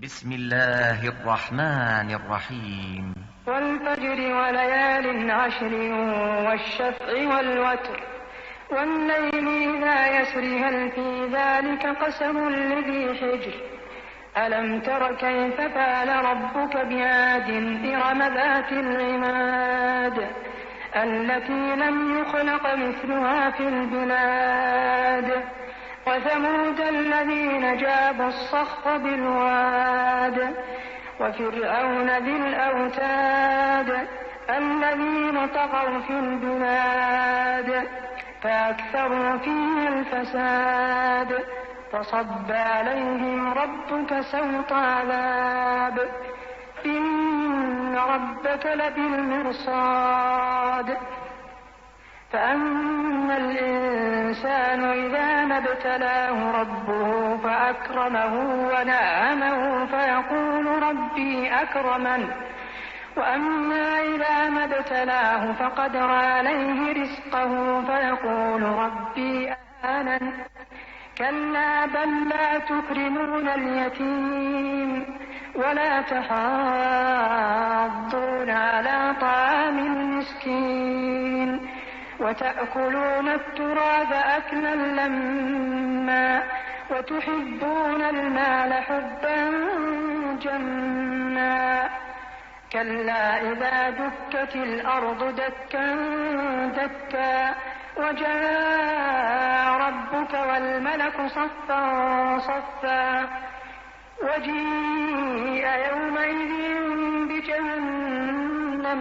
بسم الله الرحمن الرحيم والفجر وليال عشر والشفع والوتر والليل إذا يسر هل في ذلك قسم لذي حجر ألم تر كيف فعل ربك بعاد إرم ذات العماد التي لم يخلق مثلها في البلاد وثمود الذين جابوا الصخر بالواد وفرعون ذي الأوتاد الذين طغوا في البلاد فأكثروا فيها الفساد فصب عليهم ربك سوط عذاب إن ربك لبالمرصاد فأما الإنسان إذا ما ابتلاه ربه فأكرمه ونعمه فيقول ربي أكرمن وأما إذا ما ابتلاه فقدر عليه رزقه فيقول ربي أهانن كلا بل لا تكرمون اليتيم ولا تحاضون على طعام المسكين وتأكلون التراث أكلا لما وتحبون المال حبا جما كلا إذا دكت الأرض دكا دكا وجاء ربك والملك صفا صفا وجيء يومئذ بجهنم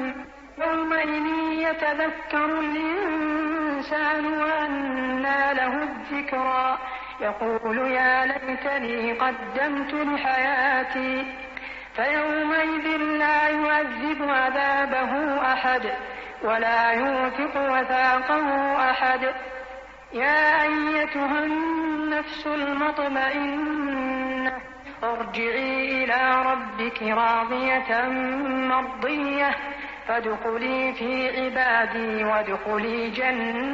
يومئذ يتذكر الإنسان وأنى له الذكرى يقول يا ليتني قدمت لحياتي فيومئذ لا يعذب عذابه أحد ولا يوثق وثاقه أحد يا أيتها النفس المطمئنة ارجعي إلى ربك راضية مرضية فادخلي في عبادي وادخلي جنتي.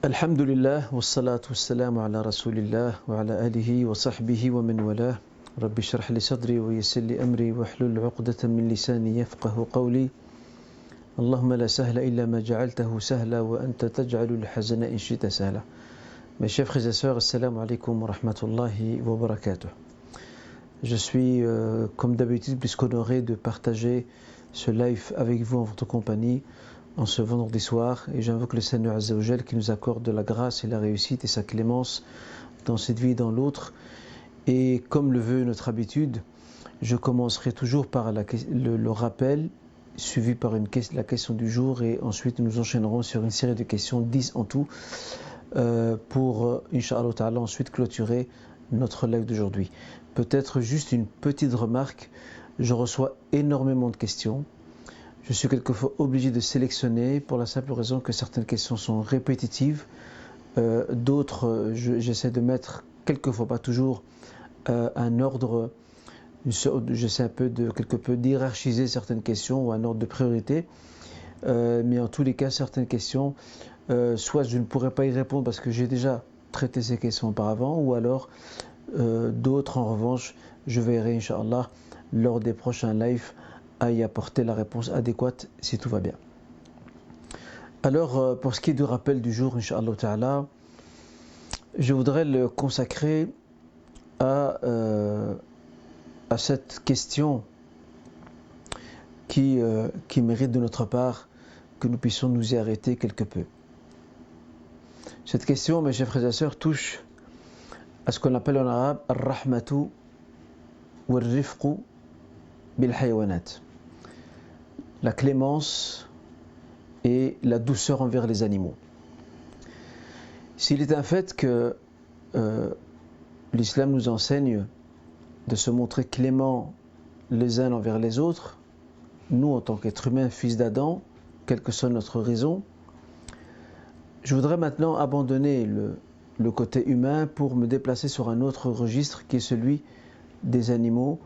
الحمد لله والصلاة والسلام على رسول الله وعلى آله وصحبه ومن والاه. رب اشرح لي صدري ويسر لي أمري واحلل عقدة من لساني يفقه قولي. اللهم لا سهل إلا ما جعلته سهلا وأنت تجعل الحزن إن شئت سهلا. Mes chers frères et sœurs, assalamu alaikum wa rahmatullahi wa barakatuh. Je suis, comme d'habitude, plus qu'honoré de partager ce live avec vous en votre compagnie en ce vendredi soir. Et j'invoque le Seigneur Azza wa Jal qui nous accorde de la grâce et la réussite et sa clémence dans cette vie et dans l'autre. Et comme le veut notre habitude, je commencerai toujours par le rappel, suivi par la question du jour, et ensuite nous enchaînerons sur une série de questions, 10 en tout, pour, Inch'Allah Ta'ala, ensuite clôturer notre live d'aujourd'hui. Peut-être juste une petite remarque, je reçois énormément de questions. Je suis quelquefois obligé de sélectionner pour la simple raison que certaines questions sont répétitives, d'autres j'essaie de mettre, quelquefois pas toujours, un ordre, j'essaie quelque peu d'hiérarchiser certaines questions ou un ordre de priorité, mais en tous les cas certaines questions, soit je ne pourrais pas y répondre parce que j'ai déjà traité ces questions auparavant, ou alors d'autres en revanche je verrai Inch'Allah lors des prochains lives à y apporter la réponse adéquate si tout va bien. Alors pour ce qui est du rappel du jour, Inch'Allah Ta'ala, je voudrais le consacrer à cette question qui mérite de notre part que nous puissions nous y arrêter quelque peu. Cette question, mes chers frères et sœurs, touche à ce qu'on appelle en arabe ar-rahmatu wal-rifqu bil-hayawanat, la clémence et la douceur envers les animaux. S'il est un fait que l'islam nous enseigne de se montrer clément les uns envers les autres, nous en tant qu'êtres humains, fils d'Adam, quelle que soit notre raison, je voudrais maintenant abandonner le côté humain pour me déplacer sur un autre registre qui est celui des animaux,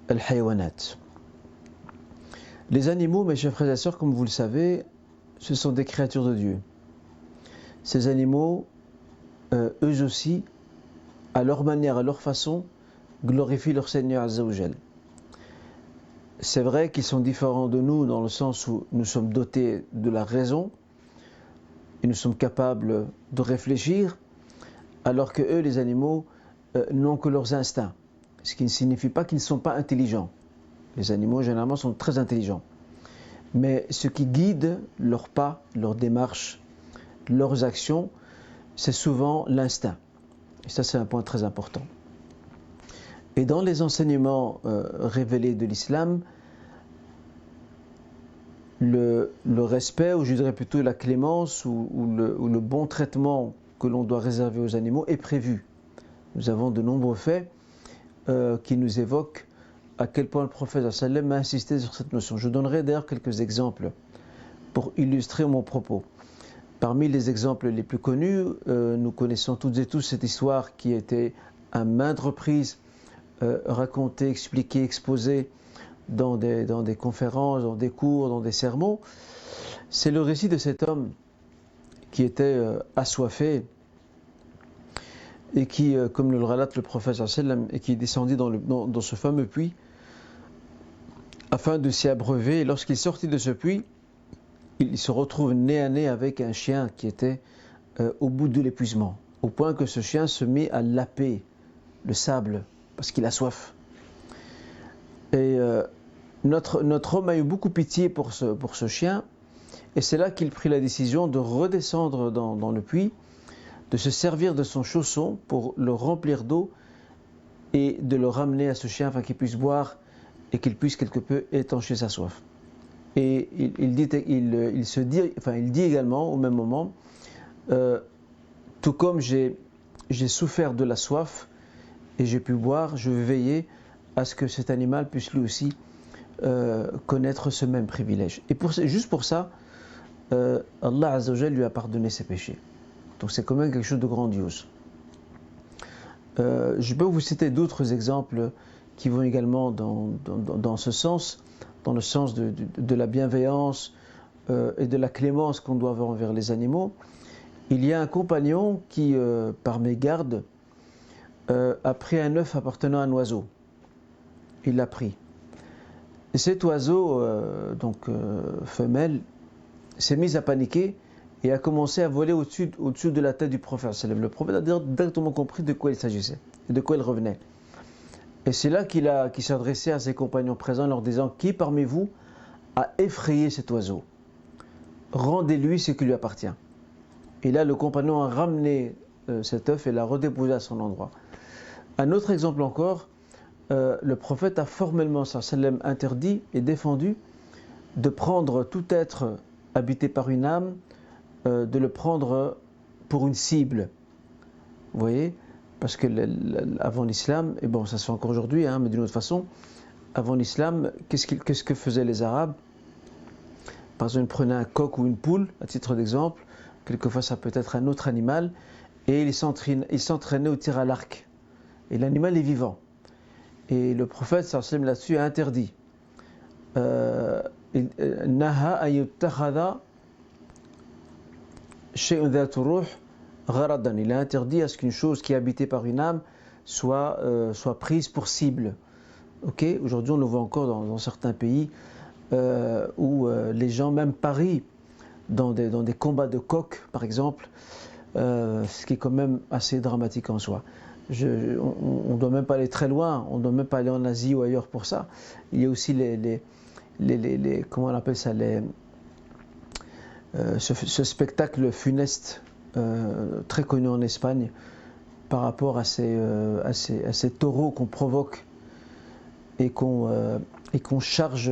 al-hayawanat. Les animaux, mes chers frères et sœurs, comme vous le savez, ce sont des créatures de Dieu. Ces animaux eux aussi, à leur manière, à leur façon, glorifient leur Seigneur Azza wa Jal. C'est vrai qu'ils sont différents de nous dans le sens où nous sommes dotés de la raison et nous sommes capables de réfléchir, alors que eux, les animaux, n'ont que leurs instincts. Ce qui ne signifie pas qu'ils ne sont pas intelligents. Les animaux, généralement, sont très intelligents. Mais ce qui guide leurs pas, leurs démarches, leurs actions, c'est souvent l'instinct. Et ça, c'est un point très important. Et dans les enseignements révélés de l'islam, le respect, ou je dirais plutôt la clémence, ou le bon traitement que l'on doit réserver aux animaux est prévu. Nous avons de nombreux faits qui nous évoquent à quel point le prophète sallallahu alayhi wa sallam a insisté sur cette notion. Je donnerai d'ailleurs quelques exemples pour illustrer mon propos. Parmi les exemples les plus connus, nous connaissons toutes et tous cette histoire qui a été à maintes reprises racontée, expliquée, exposée dans des conférences, dans des cours, dans des sermons. C'est le récit de cet homme qui était assoiffé et qui, comme le relate le prophète sallallahu alayhi wa sallam, et qui descendit dans ce fameux puits afin de s'y abreuver. Et lorsqu'il sortit de ce puits, il se retrouve nez à nez avec un chien qui était au bout de l'épuisement, au point que ce chien se met à laper le sable parce qu'il a soif. Et notre homme a eu beaucoup pitié pour ce chien, et c'est là qu'il prit la décision de redescendre dans le puits, de se servir de son chausson pour le remplir d'eau et de le ramener à ce chien afin qu'il puisse boire et qu'il puisse quelque peu étancher sa soif. Et il dit également au même moment, tout comme j'ai souffert de la soif et j'ai pu boire, je vais veiller à ce que cet animal puisse lui aussi connaître ce même privilège. Et juste pour ça, Allah Azza wa Jal lui a pardonné ses péchés. Donc c'est quand même quelque chose de grandiose. Je peux vous citer d'autres exemples qui vont également dans ce sens, dans le sens de la bienveillance et de la clémence qu'on doit avoir envers les animaux. Il y a un compagnon qui, par mégarde, a pris un œuf appartenant à un oiseau. Il l'a pris. Et cet oiseau, femelle, s'est mis à paniquer et a commencé à voler au-dessus de la tête du prophète. Le prophète a directement compris de quoi il s'agissait et de quoi il revenait. Et c'est là qu'il s'est adressé à ses compagnons présents en leur disant: qui parmi vous a effrayé cet oiseau? Rendez-lui ce qui lui appartient. Et là, le compagnon a ramené cet œuf et l'a redéposé à son endroit. Un autre exemple encore, le prophète a formellement interdit et défendu de prendre tout être habité par une âme, de le prendre pour une cible. Vous voyez? Parce que avant l'islam, et bon, ça se fait encore aujourd'hui, mais d'une autre façon, avant l'islam, qu'est-ce que faisaient les Arabes? Par exemple, ils prenaient un coq ou une poule, à titre d'exemple, quelquefois ça peut être un autre animal, et ils s'entraînaient au tir à l'arc. Et l'animal est vivant. Et le prophète, sallallahu là-dessus, a interdit. Naha ayuttakhadha shay'un dhatu ruh gharadan. Il a interdit à ce qu'une chose qui est habitée par une âme soit prise pour cible. Okay? Aujourd'hui, on le voit encore dans certains pays où les gens même parient dans des combats de coqs, par exemple, ce qui est quand même assez dramatique en soi. On ne doit même pas aller très loin, on ne doit même pas aller en Asie ou ailleurs pour ça. Il y a aussi comment on appelle ça, ce spectacle funeste très connu en Espagne par rapport à ces taureaux qu'on provoque et qu'on charge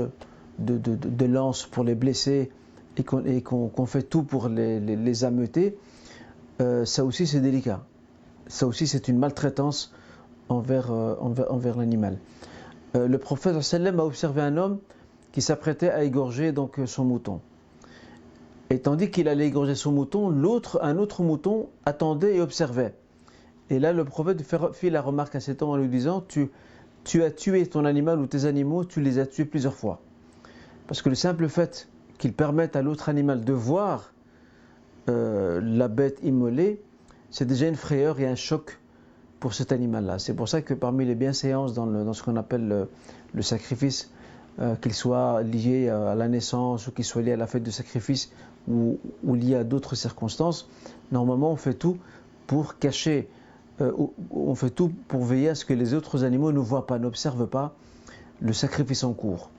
de lances pour les blesser et qu'on fait tout pour les ameuter. Ça aussi c'est délicat. Ça aussi c'est une maltraitance envers l'animal. Le prophète sallam a observé un homme qui s'apprêtait à égorger donc son mouton. Et tandis qu'il allait égorger son mouton, un autre mouton attendait et observait. Et là le prophète fit la remarque à cet homme en lui disant: tu as tué ton animal ou tes animaux, tu les as tués plusieurs fois. Parce que le simple fait qu'il permette à l'autre animal de voir la bête immolée c'est déjà une frayeur et un choc pour cet animal-là. C'est pour ça que parmi les bienséances dans ce qu'on appelle le sacrifice, qu'il soit lié à la naissance ou qu'il soit lié à la fête de sacrifice ou lié à d'autres circonstances, normalement on fait tout pour cacher, on fait tout pour veiller à ce que les autres animaux ne voient pas, n'observent pas le sacrifice en cours.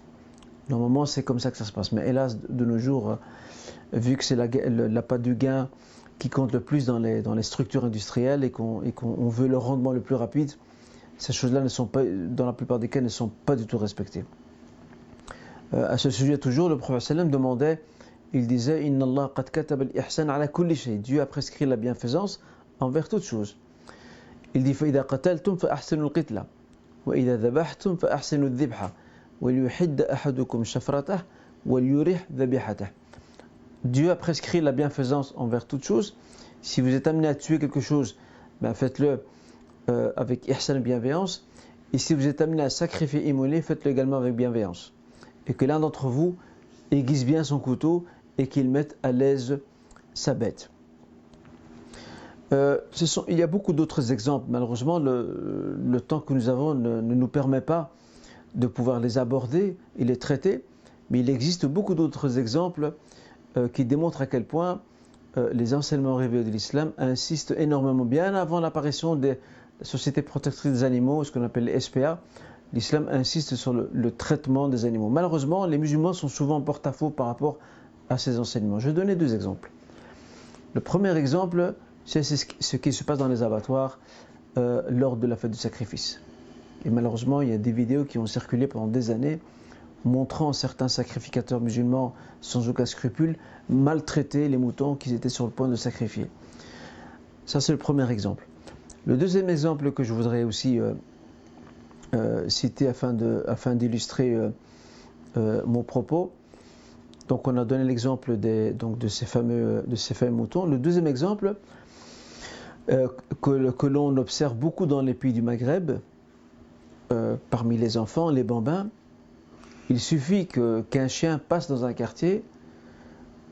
Normalement c'est comme ça que ça se passe, mais hélas de nos jours, vu que c'est l'appât du gain qui compte le plus dans les structures industrielles et qu'on veut le rendement le plus rapide, ces choses-là ne sont pas, dans la plupart des cas, ne sont pas du tout respectées. À ce sujet toujours, le prophète sallam demandait, il disait Inna Allah qad kataba al-ihsan ala kulli shay. Dieu a prescrit la bienfaisance envers toutes choses. Il dit فإذا قتلتم فأحسنوا القتلة وإذا ذبحتم فأحسنوا الذبحة وليحد أحدكم شفرته وليرح ذبيحته. Dieu a prescrit la bienfaisance envers toutes choses. Si vous êtes amené à tuer quelque chose, ben faites-le avec ihsan, bienveillance. Et si vous êtes amené à sacrifier, immoler, faites-le également avec bienveillance. Et que l'un d'entre vous aiguise bien son couteau et qu'il mette à l'aise sa bête. Il y a beaucoup d'autres exemples. Malheureusement, le temps que nous avons ne nous permet pas de pouvoir les aborder et les traiter. Mais il existe beaucoup d'autres exemples qui démontrent à quel point les enseignements révélés de l'islam insistent énormément, bien avant l'apparition des sociétés protectrices des animaux, ce qu'on appelle les SPA. L'islam insiste sur le traitement des animaux. Malheureusement, les musulmans sont souvent en porte-à-faux par rapport à ces enseignements. Je vais donner deux exemples. Le premier exemple, c'est ce qui se passe dans les abattoirs lors de la fête du sacrifice. Et malheureusement, il y a des vidéos qui ont circulé pendant des années montrant certains sacrificateurs musulmans sans aucun scrupule maltraiter les moutons qu'ils étaient sur le point de sacrifier. Ça, c'est le premier exemple. Le deuxième exemple que je voudrais aussi citer afin d'illustrer mon propos. Donc on a donné l'exemple de ces fameux moutons. Le deuxième exemple que l'on observe beaucoup dans les pays du Maghreb, parmi les enfants, les bambins, il suffit qu'un chien passe dans un quartier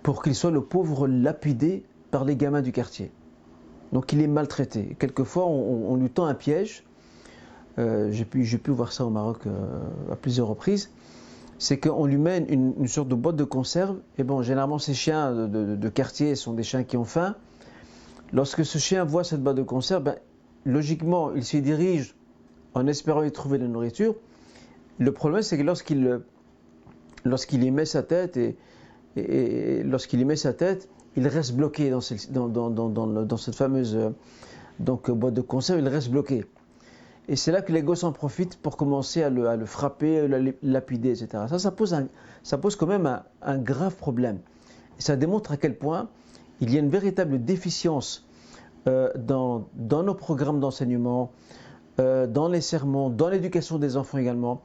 pour qu'il soit le pauvre lapidé par les gamins du quartier. Donc il est maltraité. Quelquefois on lui tend un piège. J'ai pu voir ça au Maroc à plusieurs reprises. C'est qu'on lui met une sorte de boîte de conserve. Et bon, généralement ces chiens de quartier sont des chiens qui ont faim. Lorsque ce chien voit cette boîte de conserve, ben, logiquement il s'y dirige en espérant y trouver de la nourriture. Le problème, c'est que lorsqu'il y met sa tête lorsqu'il y met sa tête, il reste bloqué dans cette fameuse boîte de conserve. Il reste bloqué. Et c'est là que les gosses en profitent pour commencer à le frapper, le lapider, etc. Ça pose quand même un grave problème. Et ça démontre à quel point il y a une véritable déficience dans nos programmes d'enseignement, dans les sermons, dans l'éducation des enfants également.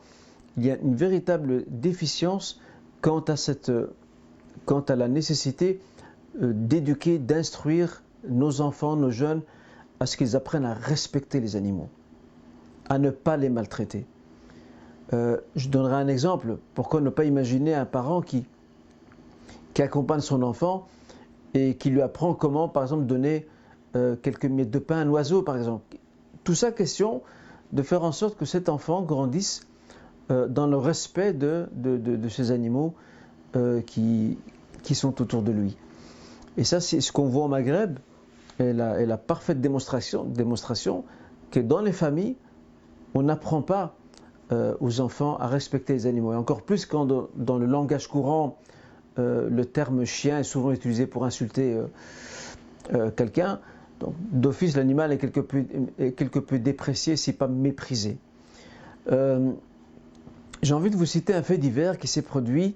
Il y a une véritable déficience quant à la nécessité d'éduquer, d'instruire nos enfants, nos jeunes, à ce qu'ils apprennent à respecter les animaux, à ne pas les maltraiter. Je donnerai un exemple. Pourquoi ne pas imaginer un parent qui accompagne son enfant et qui lui apprend comment, par exemple, donner quelques miettes de pain à un oiseau, par exemple. Tout ça, question de faire en sorte que cet enfant grandisse dans le respect de ces animaux qui sont autour de lui. Et ça, c'est ce qu'on voit au Maghreb, et la parfaite démonstration que dans les familles, on n'apprend pas aux enfants à respecter les animaux. Et encore plus quand dans le langage courant, le terme chien est souvent utilisé pour insulter quelqu'un. Donc, d'office, l'animal est quelque peu déprécié, si pas méprisé. J'ai envie de vous citer un fait divers qui s'est produit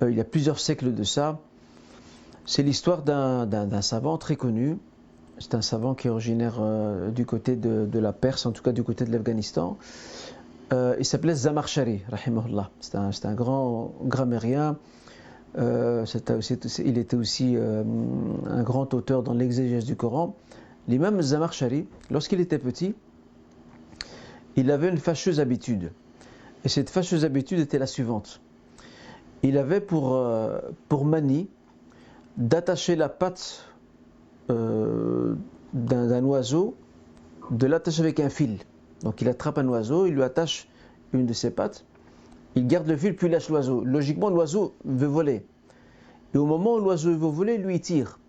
il y a plusieurs siècles de ça. C'est l'histoire d'un savant très connu. C'est un savant qui est originaire du côté de la Perse, en tout cas du côté de l'Afghanistan. Il s'appelait Zamakshari, rahimahullah. C'est un grand grammairien. Il était aussi un grand auteur dans l'exégèse du Coran. L'imam Zamakshari, lorsqu'il était petit, il avait une fâcheuse habitude. Et cette fâcheuse habitude était la suivante. Il avait pour manie d'attacher la patte de d'un oiseau de l'attacher avec un fil. Donc il attrape un oiseau, il lui attache une de ses pattes, il garde le fil puis il lâche l'oiseau. Logiquement l'oiseau veut voler. Et au moment où l'oiseau veut voler, lui il tire.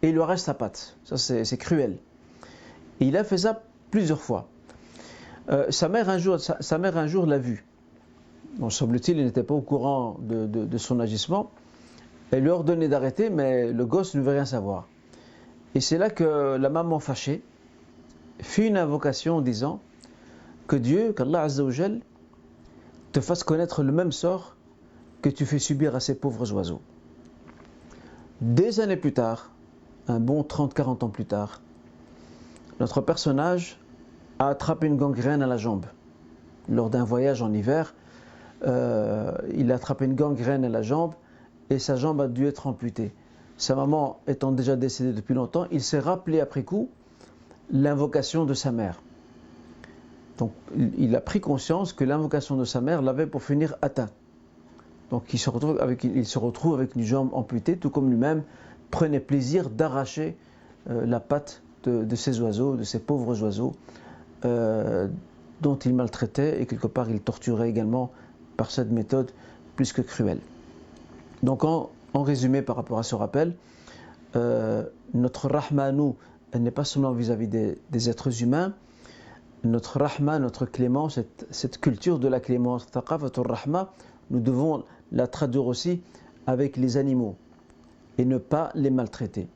Et il lui reste sa patte. Ça c'est cruel. Et il a fait ça plusieurs fois. Sa mère un jour l'a vu. Bon, semble-t-il, il n'était pas au courant de son agissement. Elle lui a ordonné d'arrêter, mais le gosse ne veut rien savoir. Et c'est là que la maman fâchée fit une invocation en disant que Dieu, qu'Allah Azza wa Jal, te fasse connaître le même sort que tu fais subir à ces pauvres oiseaux. Des années plus tard, un bon 30-40 ans plus tard, notre personnage a attrapé une gangrène à la jambe. Lors d'un voyage en hiver, il a attrapé une gangrène à la jambe et sa jambe a dû être amputée. Sa maman étant déjà décédée depuis longtemps, il s'est rappelé après coup l'invocation de sa mère. Donc il a pris conscience que l'invocation de sa mère l'avait pour finir atteint. Donc il se retrouve avec une jambe amputée, tout comme lui-même prenait plaisir d'arracher la patte de ces oiseaux, de ces pauvres oiseaux, dont il maltraitait et quelque part il torturait également par cette méthode plus que cruelle. Donc en résumé par rapport à ce rappel, notre rahma, nous, elle n'est pas seulement vis-à-vis des êtres humains. Notre rahma, notre clémence, cette culture de la clémence, thaqafatul rahma, nous devons la traduire aussi avec les animaux et ne pas les maltraiter.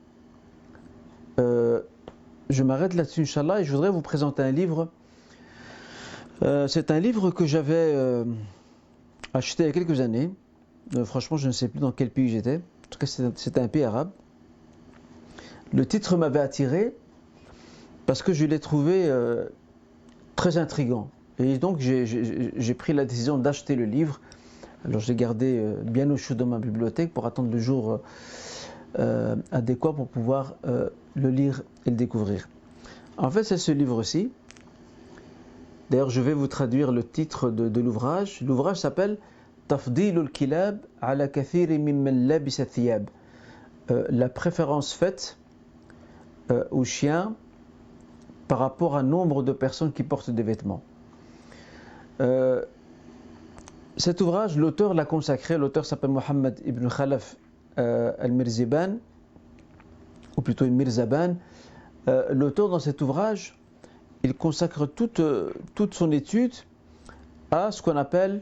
Je m'arrête là-dessus, Inch'Allah, et je voudrais vous présenter un livre. C'est un livre que j'avais acheté il y a quelques années. Franchement, je ne sais plus dans quel pays j'étais. En tout cas, c'était un pays arabe. Le titre m'avait attiré parce que je l'ai trouvé très intriguant. Et donc, j'ai pris la décision d'acheter le livre. Alors, je l'ai gardé bien au chaud dans ma bibliothèque pour attendre le jour adéquat pour pouvoir le lire et le découvrir. En fait, c'est ce livre-ci. D'ailleurs, je vais vous traduire le titre de l'ouvrage. L'ouvrage s'appelle Tafdilul Kilab ala kathiri mimman labisa thiyab. La préférence faite aux chiens par rapport à un nombre de personnes qui portent des vêtements. Cet ouvrage, l'auteur l'a consacré, l'auteur s'appelle Mohammed ibn Khalaf al-Mirzaban, ou plutôt Mirzaban. L'auteur dans cet ouvrage, il consacre toute son étude à ce qu'on appelle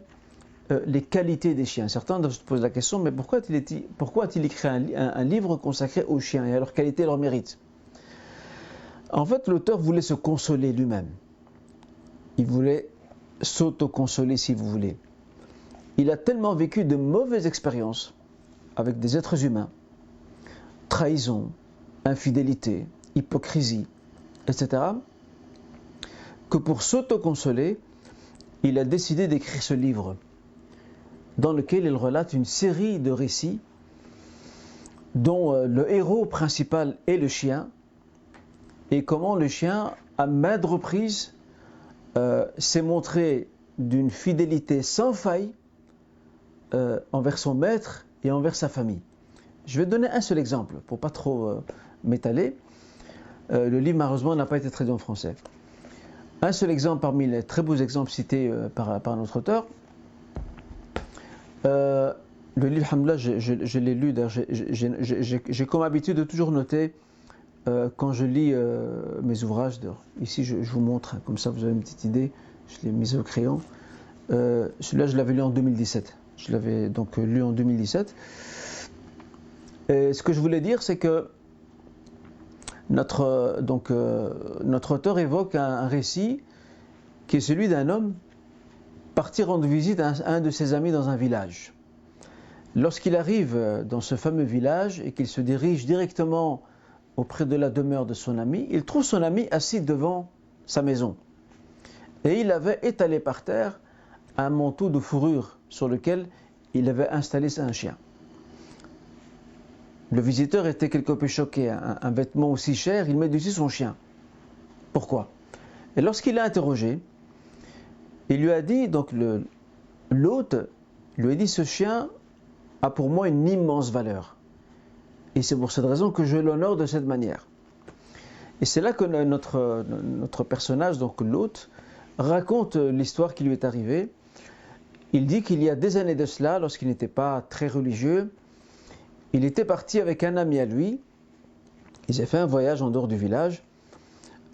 les qualités des chiens. Certains se posent la question, mais pourquoi a-t-il écrit un livre consacré aux chiens et à leurs qualités et leurs mérites? En fait, l'auteur voulait se consoler lui-même. Il voulait s'auto-consoler, si vous voulez. Il a tellement vécu de mauvaises expériences avec des êtres humains, trahison, infidélité, hypocrisie, etc., que pour s'auto-consoler, il a décidé d'écrire ce livre dans lequel il relate une série de récits dont le héros principal est le chien et comment le chien, à maintes reprises, s'est montré d'une fidélité sans faille envers son maître et envers sa famille. Je vais donner un seul exemple pour pas trop m'étaler. Le livre malheureusement n'a pas été traduit en français. Un seul exemple parmi les très beaux exemples cités par notre auteur. Le livre, alhamdoulilah, je l'ai lu, j'ai comme habitude de toujours noter quand je lis mes ouvrages. Ici je vous montre, comme ça vous avez une petite idée, je l'ai mis au crayon. Celui-là je l'avais lu en 2017. Je l'avais donc lu en 2017. Et ce que je voulais dire, c'est que notre auteur évoque un récit qui est celui d'un homme parti rendre visite à un de ses amis dans un village. Lorsqu'il arrive dans ce fameux village et qu'il se dirige directement auprès de la demeure de son ami, il trouve son ami assis devant sa maison. Et il avait étalé par terre un manteau de fourrure sur lequel il avait installé un chien. Le visiteur était quelque peu choqué. Un vêtement aussi cher, il met dessus son chien. Pourquoi? Et lorsqu'il l'a interrogé, il lui a dit, donc l'hôte lui a dit, ce chien a pour moi une immense valeur. Et c'est pour cette raison que je l'honore de cette manière. Et c'est là que notre personnage, donc l'hôte, raconte l'histoire qui lui est arrivée. Il dit qu'il y a des années de cela, lorsqu'il n'était pas très religieux, il était parti avec un ami à lui. Ils avaient fait un voyage en dehors du village.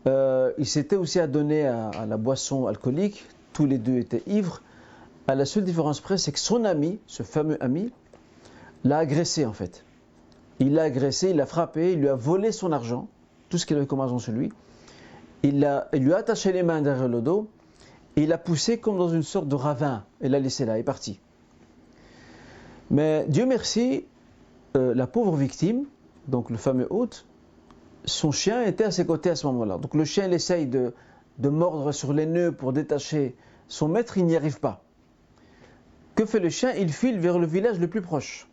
Il s'était aussi adonné à la boisson alcoolique. Tous les deux étaient ivres. À la seule différence près, c'est que son ami, ce fameux ami, l'a agressé en fait. Il l'a agressé, il l'a frappé, il lui a volé son argent, tout ce qu'il avait comme argent sur lui. Il lui a attaché les mains derrière le dos et il l'a poussé comme dans une sorte de ravin et l'a laissé là, il est parti. Mais Dieu merci, la pauvre victime, donc le fameux hôte, son chien était à ses côtés à ce moment-là. Donc le chien il essaye de mordre sur les nœuds pour détacher son maître, il n'y arrive pas. Que fait le chien? Il file vers le village le plus proche.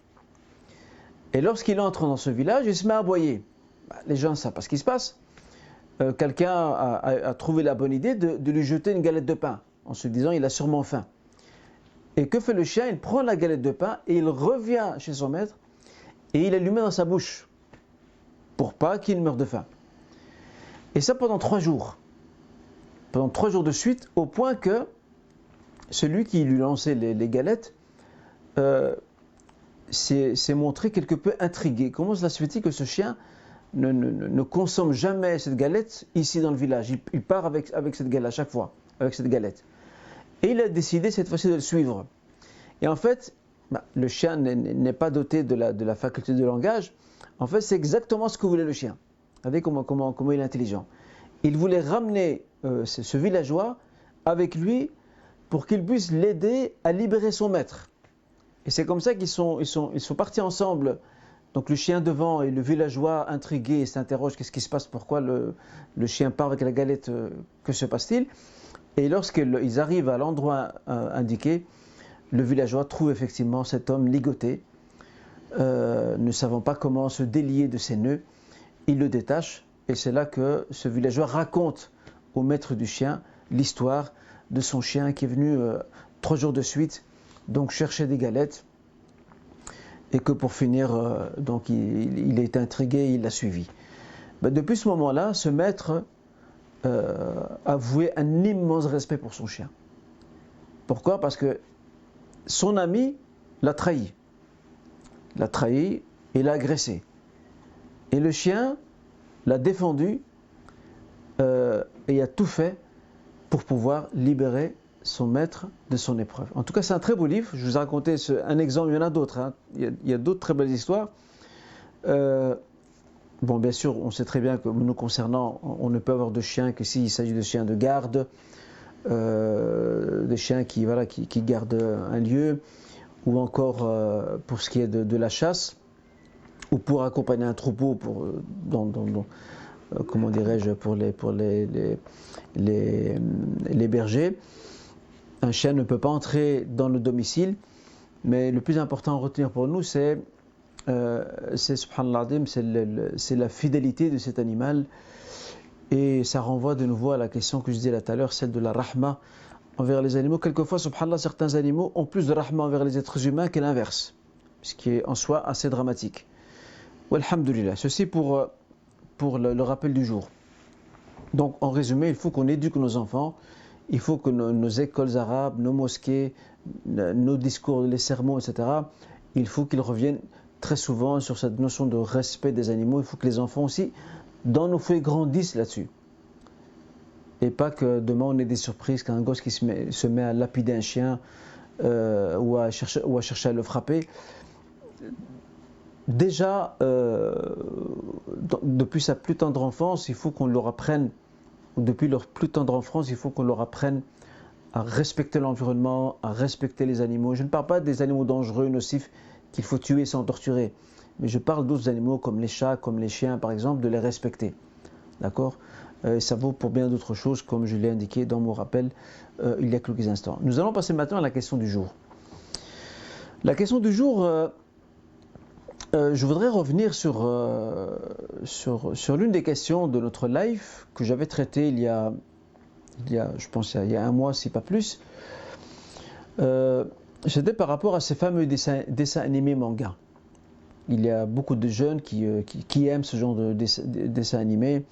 Et lorsqu'il entre dans ce village, il se met à aboyer. Les gens ne savent pas ce qui se passe. Quelqu'un a trouvé la bonne idée de lui jeter une galette de pain, en se disant il a sûrement faim. Et que fait le chien? Il prend la galette de pain et il revient chez son maître et il la lui met dans sa bouche pour pas qu'il meure de faim. Et ça pendant 3 jours. Pendant 3 jours de suite, au point que celui qui lui lançait les galettes s'est montré quelque peu intrigué. Comment cela se fait-il que ce chien ne consomme jamais cette galette ici dans le village? Il part avec cette galette à chaque fois, avec cette galette. Et il a décidé cette fois-ci de le suivre. Et en fait, le chien n'est pas doté de la faculté de langage. En fait, c'est exactement ce que voulait le chien. Vous savez comment il est intelligent. Il voulait ramener ce villageois avec lui pour qu'il puisse l'aider à libérer son maître. Et c'est comme ça qu'ils sont partis ensemble. Donc le chien devant et le villageois intrigué s'interroge qu'est-ce qui se passe, pourquoi le chien part avec la galette, que se passe-t-il? Et lorsqu'ils arrivent à l'endroit indiqué, le villageois trouve effectivement cet homme ligoté, ne savant pas comment se délier de ses nœuds. Il le détache et c'est là que ce villageois raconte au maître du chien l'histoire de son chien qui est venu 3 jours de suite donc chercher des galettes et que pour finir donc il est intrigué, il l'a suivi. Depuis ce moment-là, ce maître a voué un immense respect pour son chien. Pourquoi? Parce que son ami l'a trahi et l'a agressé. Et le chien l'a défendu et a tout fait pour pouvoir libérer son maître de son épreuve. En tout cas, c'est un très beau livre. Je vous ai raconté un exemple, il y en a d'autres. Hein. Il y a d'autres très belles histoires. Bon, bien sûr, on sait très bien que nous concernant, on ne peut avoir de chiens que s'il s'agit de chiens de garde, de chiens qui gardent un lieu, ou encore pour ce qui est de la chasse, ou pour accompagner un troupeau, comment dirais-je, pour les bergers. Un chien ne peut pas entrer dans le domicile, mais le plus important à retenir pour nous, c'est subhanallah, c'est la fidélité de cet animal. Et ça renvoie de nouveau à la question que je disais là tout à l'heure, celle de la rahma envers les animaux. Quelquefois, subhanallah, certains animaux ont plus de rahma envers les êtres humains que l'inverse, ce qui est en soi assez dramatique. Walhamdulillah. Ceci pour le rappel du jour. Donc, en résumé, il faut qu'on éduque nos enfants, il faut que nos écoles arabes, nos mosquées, nos discours, les sermons, etc., il faut qu'ils reviennent très souvent sur cette notion de respect des animaux. Il faut que les enfants aussi, dans nos feuilles, grandissent là-dessus. Et pas que demain on ait des surprises, qu'un gosse qui se met à lapider un chien ou à chercher à le frapper. Déjà, depuis sa plus tendre enfance, il faut qu'on leur apprenne, ou depuis leur plus tendre enfance, il faut qu'on leur apprenne à respecter l'environnement, à respecter les animaux. Je ne parle pas des animaux dangereux, nocifs, qu'il faut tuer sans torturer. Mais je parle d'autres animaux comme les chats, comme les chiens par exemple, de les respecter. D'accord ? Ça vaut pour bien d'autres choses, comme je l'ai indiqué dans mon rappel il y a quelques instants. Nous allons passer maintenant à la question du jour. La question du jour, je voudrais revenir sur l'une des questions de notre live que j'avais traitée il y a je pense il y a un mois, si pas plus. C'était par rapport à ces fameux dessins animés manga. Il y a beaucoup de jeunes qui aiment ce genre de dessins animés.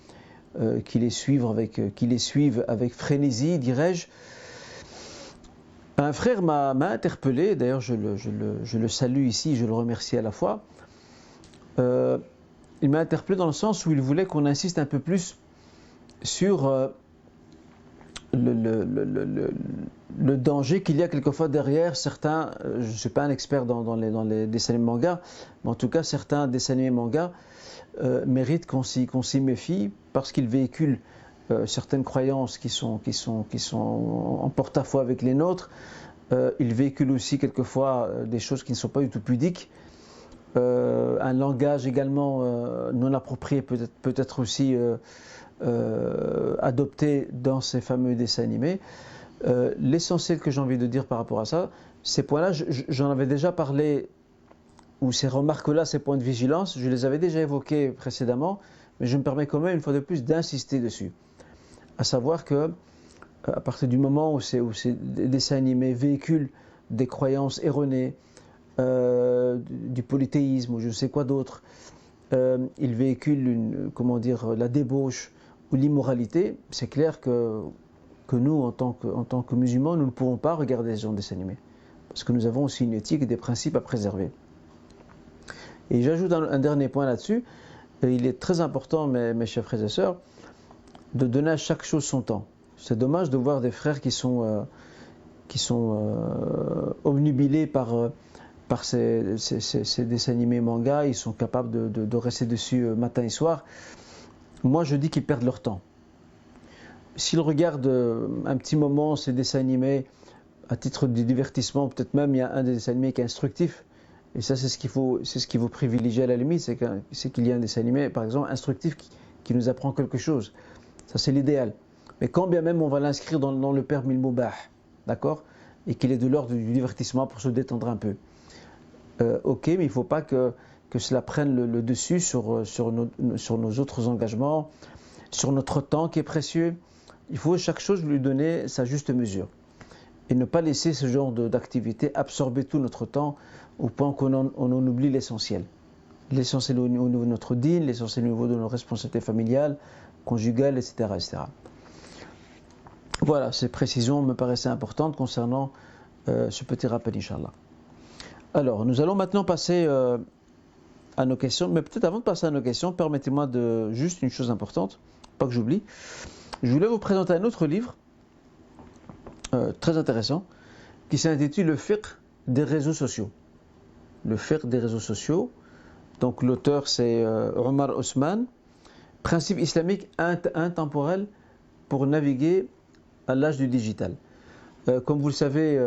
qui les suivent avec frénésie, dirais-je. Un frère m'a interpellé, d'ailleurs je le salue ici, je le remercie à la fois. Il m'a interpellé dans le sens où il voulait qu'on insiste un peu plus sur le danger qu'il y a quelquefois derrière certains, je ne suis pas un expert dans les dessins animés manga, mais en tout cas certains dessins animés manga méritent qu'on s'y méfie parce qu'ils véhiculent certaines croyances qui sont en porte-à-faux avec les nôtres. Ils véhiculent aussi quelquefois des choses qui ne sont pas du tout pudiques. Un langage également non approprié peut être aussi adopté dans ces fameux dessins animés. L'essentiel que j'ai envie de dire par rapport à ça, ces points-là, j'en avais déjà parlé, ou ces remarques-là, ces points de vigilance, je les avais déjà évoqués précédemment, mais je me permets quand même une fois de plus d'insister dessus. À savoir que, à partir du moment où ces dessins animés véhiculent des croyances erronées, du polythéisme ou je ne sais quoi d'autre, ils véhiculent la débauche ou l'immoralité, c'est clair que nous, en tant que musulmans, nous ne pourrons pas regarder ce genre de dessins animés, parce que nous avons aussi une éthique et des principes à préserver. Et j'ajoute un dernier point là-dessus, il est très important, mes chers frères et sœurs, de donner à chaque chose son temps. C'est dommage de voir des frères qui sont obnubilés par ces dessins animés manga, ils sont capables de rester dessus matin et soir. Moi je dis qu'ils perdent leur temps. S'ils regardent un petit moment ces dessins animés à titre de divertissement, peut-être même il y a un des dessins animés qui est instructif, et ça c'est ce qu'il faut privilégier à la limite, c'est qu'il y a un dessin animé par exemple instructif qui nous apprend quelque chose. Ça c'est l'idéal. Mais quand bien même on va l'inscrire dans le permis mubah, d'accord, et qu'il est de l'ordre du divertissement pour se détendre un peu. Ok, mais il ne faut pas que cela prenne le dessus sur nos autres engagements, sur notre temps qui est précieux. Il faut chaque chose lui donner sa juste mesure. Et ne pas laisser ce genre d'activité absorber tout notre temps au point qu'on en oublie l'essentiel. L'essentiel au niveau de notre dîn, l'essentiel au niveau de nos responsabilités familiales, conjugales, etc. etc. Voilà, ces précisions me paraissaient importantes concernant ce petit rappel, Inch'Allah. Alors, nous allons maintenant passer à nos questions, mais peut-être avant de passer à nos questions, permettez-moi juste une chose importante, pas que j'oublie. Je voulais vous présenter un autre livre, très intéressant, qui s'intitule Le fiqh des réseaux sociaux. Le fiqh des réseaux sociaux. Donc l'auteur c'est Omar Osman, Principes islamiques intemporels pour naviguer à l'âge du digital. Comme vous le savez,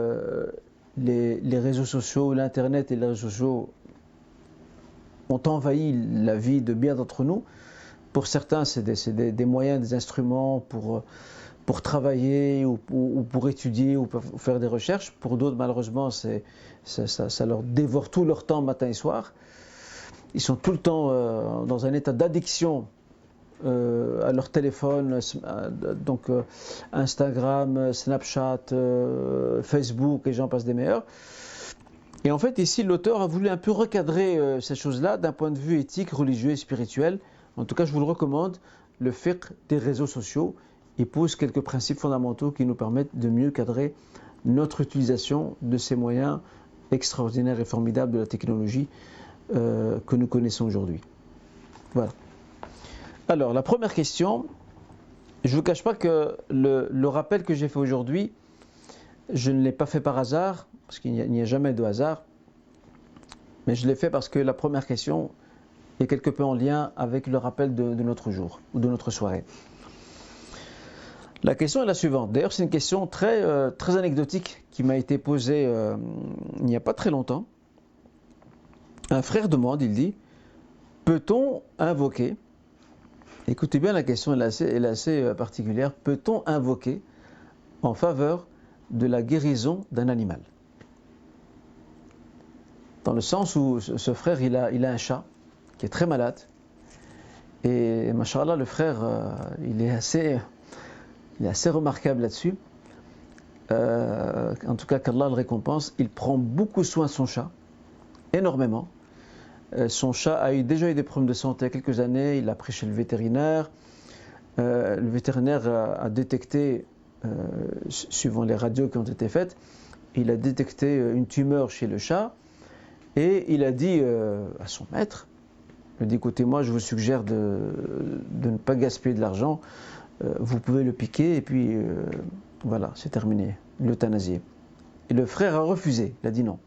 les réseaux sociaux, l'internet et les réseaux sociaux ont envahi la vie de bien d'entre nous. Pour certains, c'est des moyens, des instruments pour travailler ou pour étudier ou pour faire des recherches. Pour d'autres, malheureusement, ça leur dévore tout leur temps matin et soir. Ils sont tout le temps dans un état d'addiction à leur téléphone, donc Instagram, Snapchat, Facebook et j'en passe des meilleurs. Et en fait, ici, l'auteur a voulu un peu recadrer ces choses-là d'un point de vue éthique, religieux et spirituel. En tout cas, je vous le recommande, le fiqh des réseaux sociaux. Il pose quelques principes fondamentaux qui nous permettent de mieux cadrer notre utilisation de ces moyens extraordinaires et formidables de la technologie que nous connaissons aujourd'hui. Voilà. Alors, la première question, je ne vous cache pas que le rappel que j'ai fait aujourd'hui, je ne l'ai pas fait par hasard, parce qu'il n'y a jamais de hasard, mais je l'ai fait parce que la première question est quelque peu en lien avec le rappel de notre jour, ou de notre soirée. La question est la suivante. D'ailleurs, c'est une question très anecdotique qui m'a été posée il n'y a pas très longtemps. Un frère demande, il dit, peut-on invoquer, écoutez bien la question, elle est assez particulière, peut-on invoquer en faveur de la guérison d'un animal? Dans le sens où ce frère, il a un chat qui est très malade, et machallah, le frère, il est assez remarquable là-dessus. En tout cas, qu'Allah le récompense. Il prend beaucoup soin de son chat, énormément. Son chat a déjà eu des problèmes de santé il y a quelques années, il l'a pris chez le vétérinaire. le vétérinaire a détecté, suivant les radios qui ont été faites, il a détecté une tumeur chez le chat et il a dit à son maître, il a dit écoutez, moi je vous suggère de ne pas gaspiller de l'argent, vous pouvez le piquer et puis voilà, c'est terminé, l'euthanasier. Et le frère a refusé, il a dit non.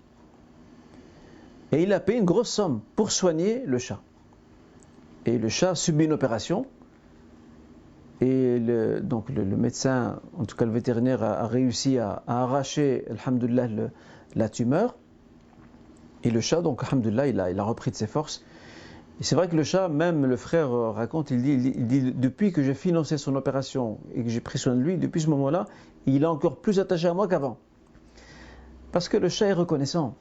Et il a payé une grosse somme pour soigner le chat. Et le chat subit une opération. Et donc le médecin, en tout cas le vétérinaire, a réussi à arracher, alhamdoulilah, la tumeur. Et le chat, donc alhamdoulilah, il a repris de ses forces. Et c'est vrai que le chat, même le frère raconte, il dit depuis que j'ai financé son opération et que j'ai pris soin de lui, depuis ce moment-là, il est encore plus attaché à moi qu'avant. Parce que le chat est reconnaissant.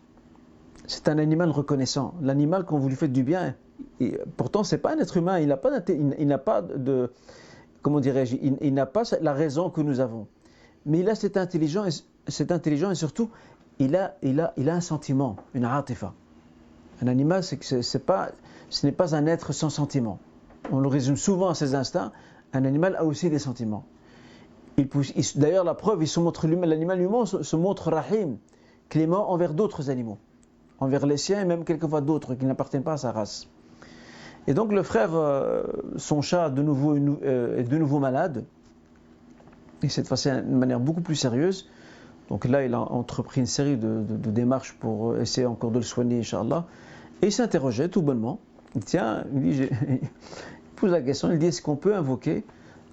C'est un animal reconnaissant. L'animal, quand vous lui faites du bien, pourtant c'est pas un être humain, il n'a pas de comment dirais-je, il n'a pas la raison que nous avons. Mais il a cette intelligence et surtout, il a un sentiment, une atifa. Un animal, ce n'est pas un être sans sentiment. On le résume souvent à ses instincts. Un animal a aussi des sentiments. D'ailleurs, la preuve, l'animal humain se montre rahim, clément envers d'autres animaux, envers les siens et même quelquefois d'autres qui n'appartiennent pas à sa race. Et donc le frère, son chat est de nouveau malade, et cette fois-ci d'une manière beaucoup plus sérieuse. Donc là, il a entrepris une série de démarches pour essayer encore de le soigner, Inch'Allah. Et il s'interrogeait tout bonnement. Il pose la question, il dit est-ce qu'on peut invoquer,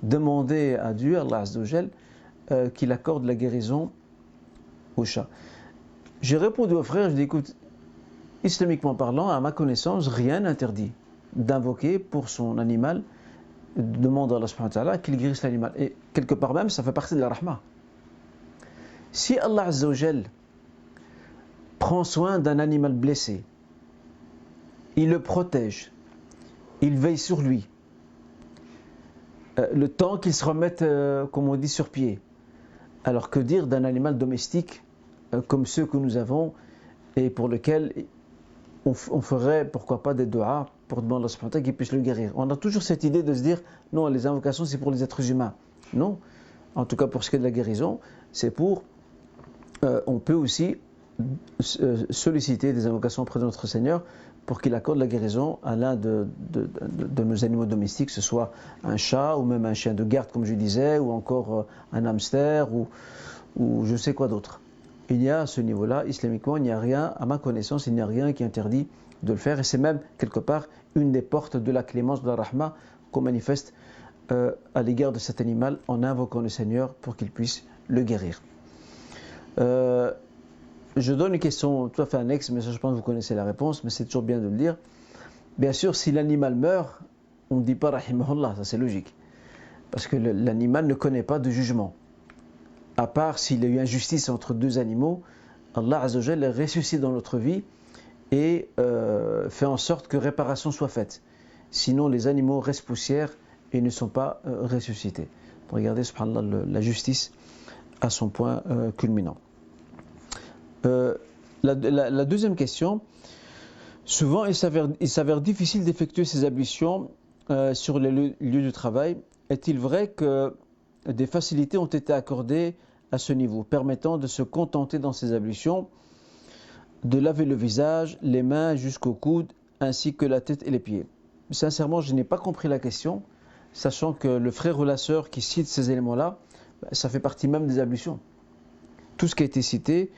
demander à Dieu, Allah Azza wa Jal, qu'il accorde la guérison au chat. J'ai répondu au frère, je dis écoute, islamiquement parlant, à ma connaissance, rien n'interdit d'invoquer pour son animal, demander à Allah subhanahu wa ta'ala qu'il guérisse l'animal. Et quelque part même, ça fait partie de la rahma. Si Allah Azza wa Jal prend soin d'un animal blessé, il le protège, il veille sur lui, le temps qu'il se remette, comme on dit, sur pied. Alors que dire d'un animal domestique comme ceux que nous avons et pour lequel on ferait, pourquoi pas, des doigts pour demander à Allah qu'il puisse le guérir. On a toujours cette idée de se dire, non, les invocations c'est pour les êtres humains. Non, en tout cas pour ce qui est de la guérison, c'est pour, on peut aussi solliciter des invocations auprès de notre Seigneur pour qu'il accorde la guérison à l'un de nos animaux domestiques, que ce soit un chat ou même un chien de garde comme je disais, ou encore un hamster ou je sais quoi d'autre. Il y a à ce niveau-là, islamiquement, il n'y a rien, à ma connaissance, il n'y a rien qui interdit de le faire. Et c'est même, quelque part, une des portes de la clémence, de la rahma, qu'on manifeste à l'égard de cet animal en invoquant le Seigneur pour qu'il puisse le guérir. Je donne une question tout à fait annexe, mais ça, je pense que vous connaissez la réponse, mais c'est toujours bien de le dire. Bien sûr, si l'animal meurt, on ne dit pas rahimahullah, ça c'est logique. Parce que l'animal ne connaît pas de jugement. À part s'il y a eu injustice entre deux animaux, Allah Azza wa Jal les ressuscite dans notre vie et fait en sorte que réparation soit faite. Sinon, les animaux restent poussière et ne sont pas ressuscités. Regardez, subhanallah, la justice à son point culminant. La deuxième question, souvent il s'avère difficile d'effectuer ces ablutions sur les lieux de travail. Est-il vrai que des facilités ont été accordées à ce niveau, permettant de se contenter dans ces ablutions, de laver le visage, les mains jusqu'au coude, ainsi que la tête et les pieds? Sincèrement, je n'ai pas compris la question, sachant que le frère ou la sœur qui cite ces éléments-là, ça fait partie même des ablutions. Tout ce qui a été cité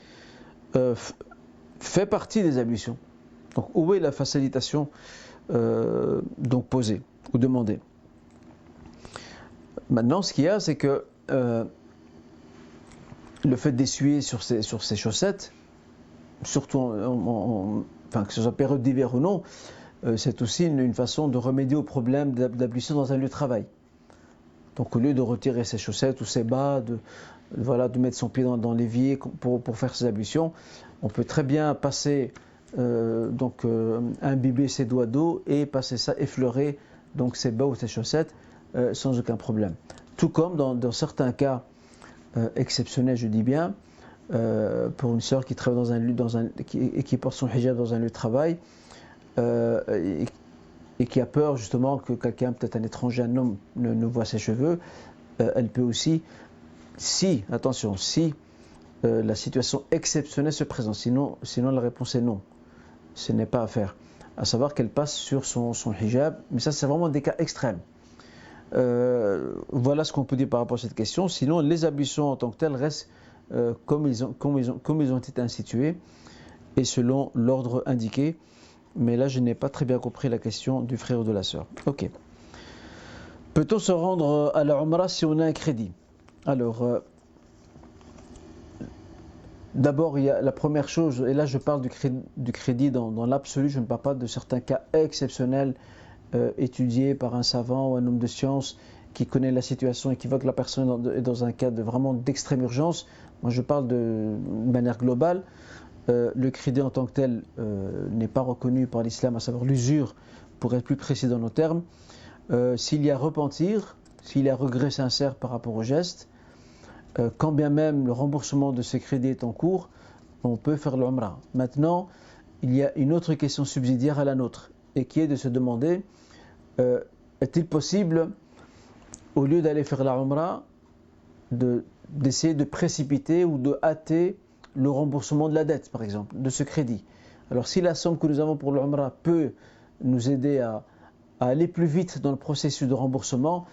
fait partie des ablutions. Donc, où est la facilitation donc posée ou demandée? Maintenant, ce qu'il y a, c'est que le fait d'essuyer sur ses chaussettes, surtout que ce soit période d'hiver ou non, c'est aussi une façon de remédier au problème d'ablution dans un lieu de travail. Donc au lieu de retirer ses chaussettes ou ses bas, de mettre son pied dans l'évier pour faire ses ablutions, on peut très bien passer, imbiber ses doigts d'eau et passer ça, effleurer donc ses bas ou ses chaussettes sans aucun problème. Tout comme dans certains cas exceptionnels, je dis bien, pour une sœur qui travaille et qui porte son hijab dans un lieu de travail, et qui a peur justement que quelqu'un, peut-être un étranger, un homme, ne voit ses cheveux, elle peut aussi, si la situation exceptionnelle se présente, sinon la réponse est non, ce n'est pas à faire, à savoir qu'elle passe sur son hijab, mais ça c'est vraiment des cas extrêmes. Voilà ce qu'on peut dire par rapport à cette question. Sinon les ablutions en tant que telles restent comme ils ont été institués et selon l'ordre indiqué. Mais là, je n'ai pas très bien compris la question du frère ou de la sœur. Ok. Peut-on se rendre à la Umrah si on a un crédit? Alors, d'abord, il y a la première chose, et là je parle du crédit dans l'absolu, je ne parle pas de certains cas exceptionnels étudiés par un savant ou un homme de science qui connaît la situation et qui voit que la personne est dans un cas vraiment d'extrême urgence. Moi, je parle de manière globale. Le crédit en tant que tel n'est pas reconnu par l'islam, à savoir l'usure, pour être plus précis dans nos termes. S'il y a repentir, s'il y a regret sincère par rapport au geste, quand bien même le remboursement de ce crédit est en cours, on peut faire l'umrah. Maintenant, il y a une autre question subsidiaire à la nôtre, et qui est de se demander, est-il possible, au lieu d'aller faire la umrah, d'essayer de précipiter ou de hâter le remboursement de la dette, par exemple, de ce crédit. Alors si la somme que nous avons pour l'umrah peut nous aider à aller plus vite dans le processus de remboursement,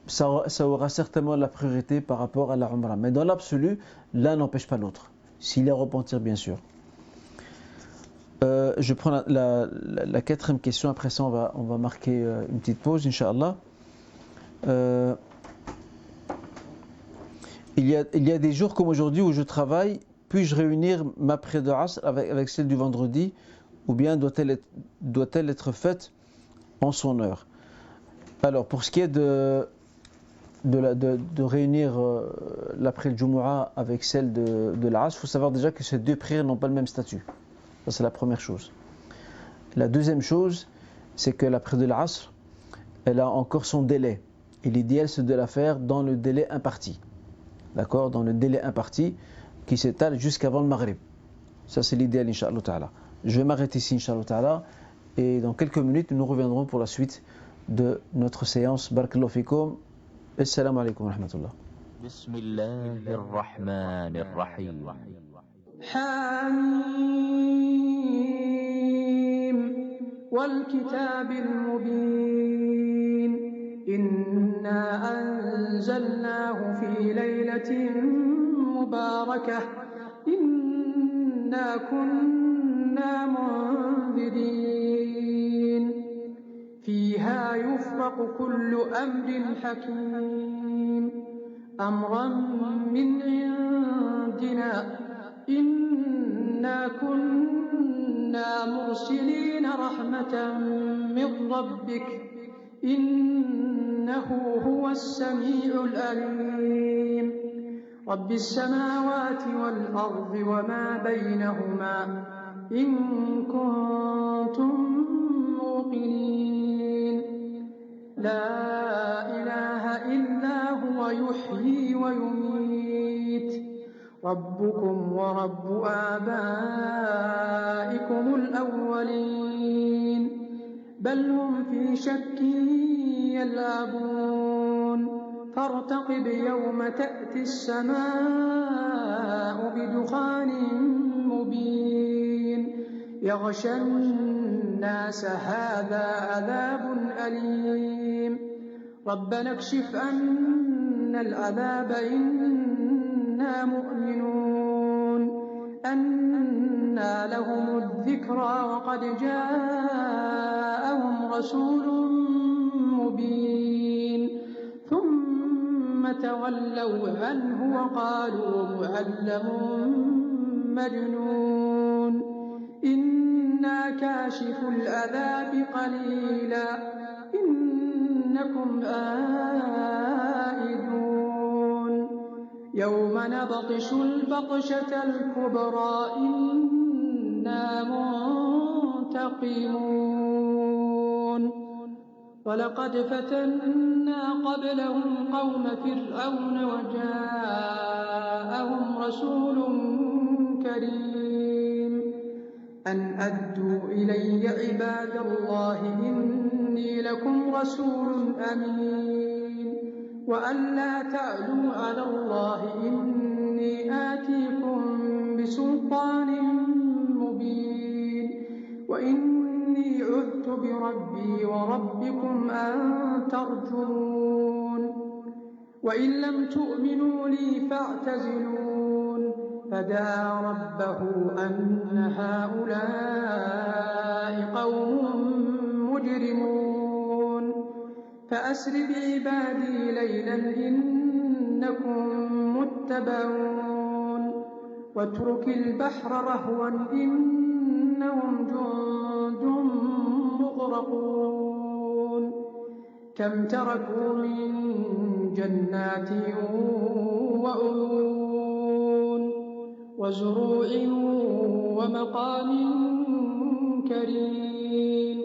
ça aura certainement la priorité par rapport à la umrah. Mais dans l'absolu, l'un n'empêche pas l'autre, s'il y a repentir bien sûr. Je prends la quatrième question, après ça on va marquer une petite pause, Inch'Allah. Il y a des jours comme aujourd'hui où je travaille. Puis-je réunir ma prière de Asr avec celle du vendredi, ou bien doit-elle être faite en son heure? Alors, pour ce qui est de réunir la prière de Jumu'ah avec celle de l'Asr, il faut savoir déjà que ces deux prières n'ont pas le même statut. Ça, c'est la première chose. La deuxième chose, c'est que la prière de l'Asr, elle a encore son délai. Et l'idéal, c'est de la faire dans le délai imparti. D'accord? Dans le délai imparti, qui s'étale jusqu'avant le Maghrib. Ça c'est l'idéal, Inch'Allah Ta'ala. Je vais m'arrêter ici, Inch'Allah Ta'ala, et dans quelques minutes nous reviendrons pour la suite de notre séance. Barakallahu fikum. Assalamu alaikum wa rahmatullah. Bismillahirrahmanirrahim. حميم والكتاب المبين إنا أنزلناه في ليلة مباركة إنا كنا منذرين فيها يفرق كل أمر حكيم أمرا من عندنا إنا كنا مرسلين رحمة من ربك إنه هو السميع العليم رب السماوات والأرض وما بينهما إن كنتم موقنين لا إله إلا هو يحيي ويميت ربكم ورب آبائكم الأولين بل هم في شك يلعبون فارتقب يوم تأتي السماء بدخان مبين يغشى الناس هذا عذاب أليم ربنا اكشف عنا العذاب إنا مؤمنون أنى لهم الذكرى وقد جاءهم رسول مبين ثم تولوا عنه وقالوا معلم مجنون إنا كاشف العذاب قليلا إنكم آئدون يوم نبطش البطشة الكبرى إنا منتقمون ولقد فتنا قبلهم قوم فرعون وجاءهم رسول كريم أن أدوا إلي عباد الله إني لكم رسول أمين وأن لا تعلوا على الله إني آتيكم بسلطان مبين وإني عذت بربي وربكم أن ترجمون وإن لم تؤمنوا لي فاعتزلون فدعا ربه أن هؤلاء قوم مجرمون فأسر بعبادي ليلا إنكم متبعون واترك البحر رهوا إنهم جند مغرقون كم تركوا من جنات وعيون وزروع ومقام كريم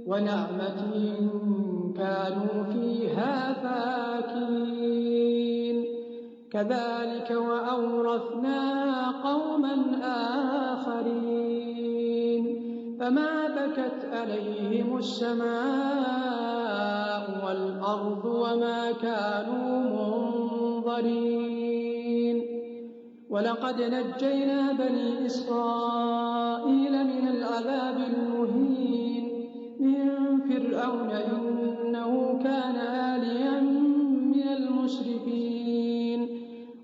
ونعمة كانوا فيها فاكهين كذلك وأورثنا قوما آخرين فما بكت عليهم السماء والأرض وما كانوا منظرين ولقد نجينا بني إسرائيل من العذاب المهين من فرعون إنه كان عاليا من المسرفين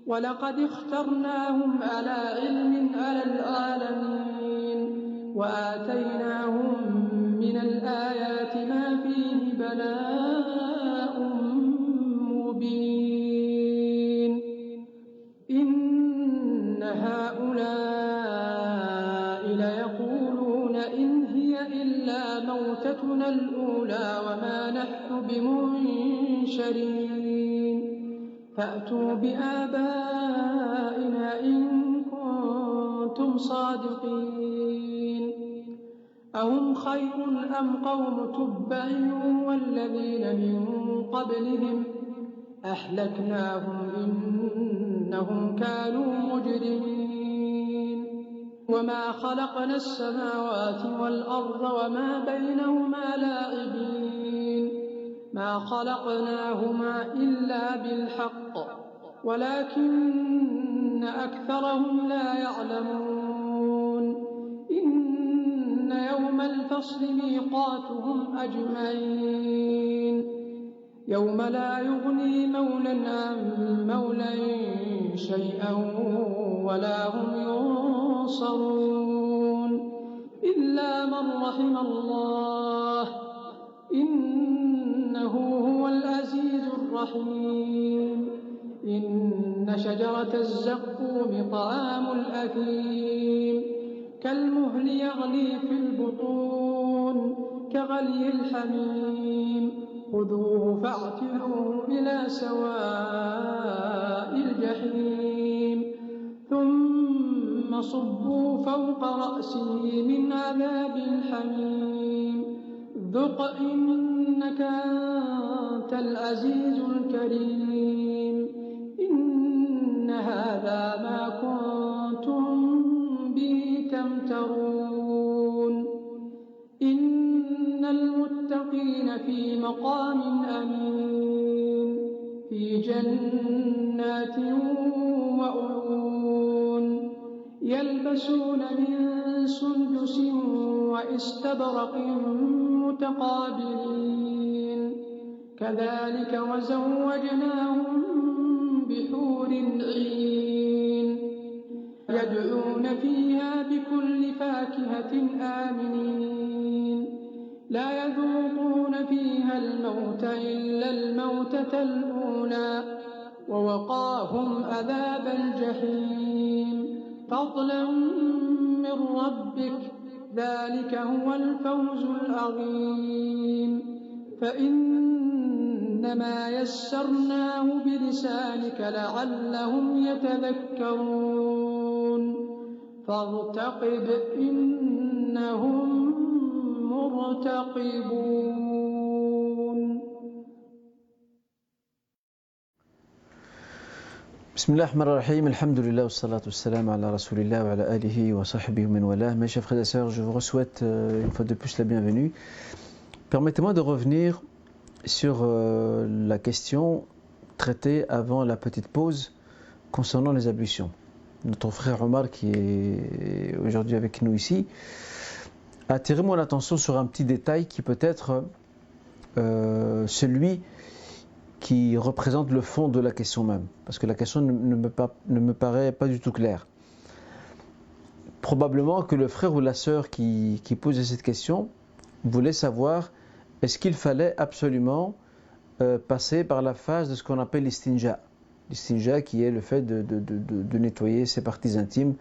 ولقد اخترناهم على علم على العالمين وآتيناهم من الآيات ما فيه بلاء مبين إن هؤلاء ليقولون إن هي إلا موتتنا الأولى وما نحن بمنشرين فأتوا بآبائنا إن كنتم صادقين أهم خير أم قوم تبع والذين من قبلهم أهلكناهم إنهم كانوا مجرمين وما خلقنا السماوات والأرض وما بينهما لاعبين ما خلقناهما إلا بالحق ولكن أكثرهم لا يعلمون إن يوم الفصل ميقاتهم أجمعين يوم لا يغني مولى عن مولى شيئا ولا هم ينصرون إلا من رحم الله إنه هو العزيز الرحيم إن شجرة الزقوم طعام الأثيم كالمهل يغلي في البطون كغلي الحميم خذوه فاعتلوه إلى سواء الجحيم ثم صبوا فوق رأسه من عذاب الحميم ذق إنك أنت العزيز الكريم إن هذا ما كنتم به تمترون إن المتقين في مقام أمين في جنات وعيون يلبسون من سندس واستبرق متقابلين كذلك وزوجناهم بحور عين يدعون فيها بكل فاكهة آمنين لا يذوقون فيها الموت إلا الموتة الأولى ووقاهم عذاب الجحيم فضلا من ربك ذلك هو الفوز العظيم فإنما يسرناه بلسانك لعلهم يتذكرون فارتقب إنهم مرتقبون. Bismillah ar-Rahman ar-Rahim, alhamdulillah, wa salatu wa salam ala rasulillah wa ala alihi wa sahbihi wa man wala. Mes chers frères et sœurs, je vous souhaite une fois de plus la bienvenue. Permettez-moi de revenir sur la question traitée avant la petite pause concernant les ablutions. Notre frère Omar, qui est aujourd'hui avec nous ici, a attiré mon attention sur un petit détail qui peut être celui qui représente le fond de la question même, parce que la question ne me paraît pas du tout claire. Probablement que le frère ou la sœur qui posait cette question voulait savoir est-ce qu'il fallait absolument passer par la phase de ce qu'on appelle l'istinja. L'istinja qui est le fait de nettoyer ses parties intimes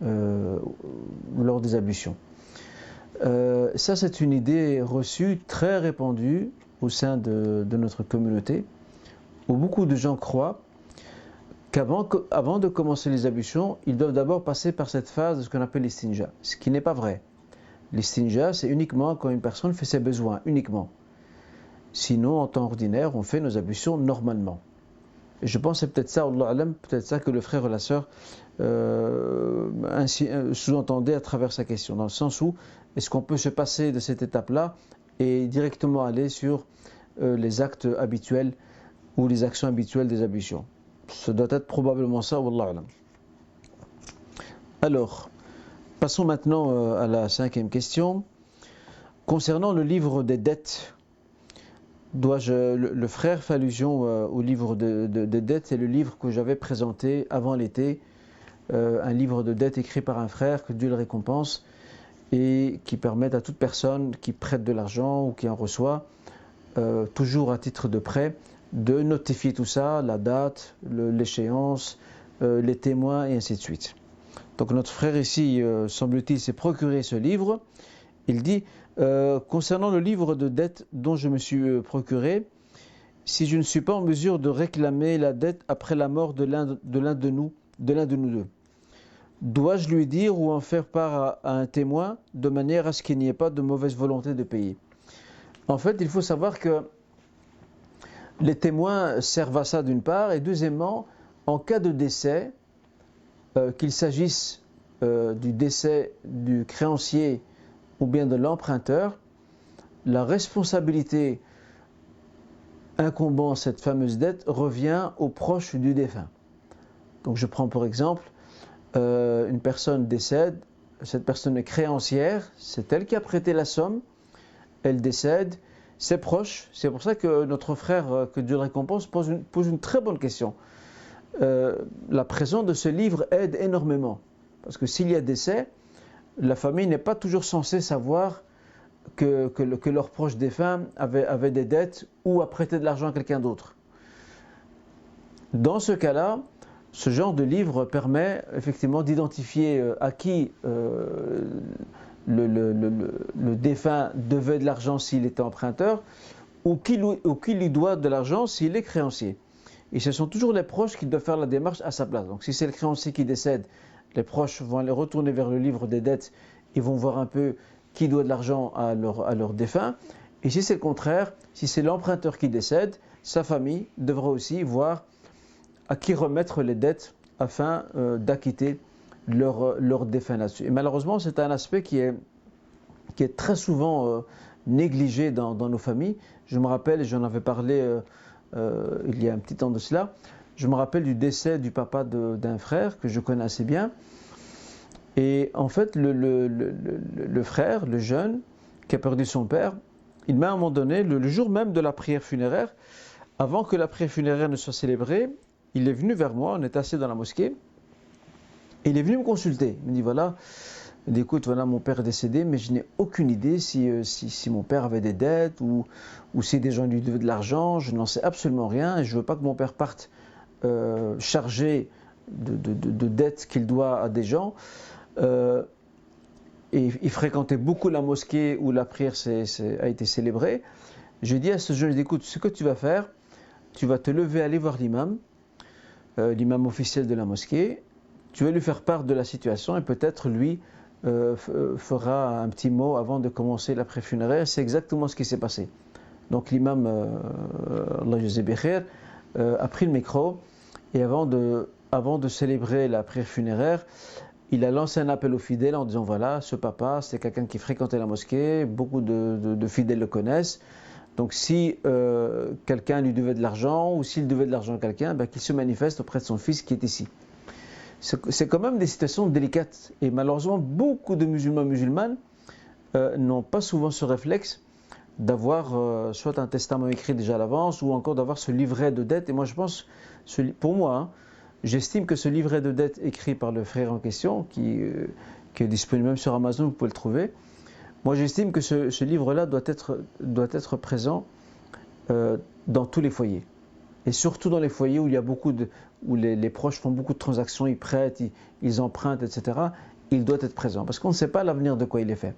lors des ablutions. Ça, c'est une idée reçue très répandue au sein de notre communauté, où beaucoup de gens croient qu'avant de commencer les ablutions, ils doivent d'abord passer par cette phase de ce qu'on appelle l'istinja, ce qui n'est pas vrai. L'istinja, c'est uniquement quand une personne fait ses besoins, uniquement. Sinon, en temps ordinaire, on fait nos ablutions normalement. Et je pense que c'est peut-être ça, Allah alam, peut-être ça que le frère ou la sœur sous-entendait à travers sa question, dans le sens où est-ce qu'on peut se passer de cette étape-là et directement aller sur les actes habituels ou les actions habituelles des ablutions. Ça doit être probablement ça, wallahu alam. Alors, passons maintenant à la 5e question. Concernant le livre des dettes, le frère fait allusion au livre des dettes, c'est le livre que j'avais présenté avant l'été, un livre de dettes écrit par un frère, que Dieu le récompense, et qui permet à toute personne qui prête de l'argent ou qui en reçoit, toujours à titre de prêt, de notifier tout ça, la date, l'échéance, les témoins et ainsi de suite. Donc notre frère ici, semble-t-il, s'est procuré ce livre. Il dit, concernant le livre de dette dont je me suis procuré, si je ne suis pas en mesure de réclamer la dette après la mort de l'un de nous deux, dois-je lui dire ou en faire part à un témoin de manière à ce qu'il n'y ait pas de mauvaise volonté de payer? En fait, il faut savoir que les témoins servent à ça d'une part, et deuxièmement, en cas de décès, qu'il s'agisse du décès du créancier ou bien de l'emprunteur, la responsabilité incombant cette fameuse dette revient aux proches du défunt. Donc je prends pour exemple, une personne décède, cette personne est créancière, c'est elle qui a prêté la somme, elle décède, ses proches, c'est pour ça que notre frère, que Dieu le récompense, pose une très bonne question. La présence de ce livre aide énormément, parce que s'il y a décès, la famille n'est pas toujours censée savoir que leurs proches défunts avaient des dettes ou a prêté de l'argent à quelqu'un d'autre. Dans ce cas-là, ce genre de livre permet effectivement d'identifier à qui le défunt devait de l'argent s'il était emprunteur, ou qui lui doit de l'argent s'il est créancier. Et ce sont toujours les proches qui doivent faire la démarche à sa place. Donc si c'est le créancier qui décède, les proches vont aller retourner vers le livre des dettes, ils vont voir un peu qui doit de l'argent à leur défunt. Et si c'est le contraire, si c'est l'emprunteur qui décède, sa famille devra aussi voir à qui remettre les dettes afin d'acquitter leur défunt là-dessus. Et malheureusement, c'est un aspect qui est très souvent négligé dans nos familles. Je me rappelle, j'en avais parlé il y a un petit temps de cela, je me rappelle du décès du papa d'un frère que je connais assez bien. Et en fait, le frère, le jeune, qui a perdu son père, il m'a à un moment donné, le jour même de la prière funéraire, avant que la prière funéraire ne soit célébrée, il est venu vers moi, on est assis dans la mosquée, et il est venu me consulter. Il me dit voilà, écoute, voilà, mon père est décédé, mais je n'ai aucune idée si mon père avait des dettes ou si des gens lui devaient de l'argent, je n'en sais absolument rien, et je ne veux pas que mon père parte chargé de dettes qu'il doit à des gens. Et il fréquentait beaucoup la mosquée où la prière a été célébrée. J'ai dit à ce jeune, écoute, ce que tu vas faire, tu vas te lever, aller voir l'imam officiel de la mosquée, tu vas lui faire part de la situation et peut-être lui fera un petit mot avant de commencer la prière funéraire. C'est exactement ce qui s'est passé. Donc l'imam, Allah Jazé Bikhair, a pris le micro et avant de avant de célébrer la prière funéraire, il a lancé un appel aux fidèles en disant voilà, ce papa, c'est quelqu'un qui fréquentait la mosquée, beaucoup de fidèles le connaissent. Donc si quelqu'un lui devait de l'argent ou s'il devait de l'argent à quelqu'un, qu'il se manifeste auprès de son fils qui est ici. C'est quand même des situations délicates. Et malheureusement, beaucoup de musulmanes n'ont pas souvent ce réflexe d'avoir soit un testament écrit déjà à l'avance ou encore d'avoir ce livret de dette. Et moi je pense, pour moi, j'estime que ce livret de dette écrit par le frère en question, qui est disponible même sur Amazon, vous pouvez le trouver. Moi j'estime que ce livre-là doit être présent dans tous les foyers. Et surtout dans les foyers où il y a où les proches font beaucoup de transactions, ils prêtent, ils empruntent, etc. Il doit être présent parce qu'on ne sait pas l'avenir de quoi il est fait.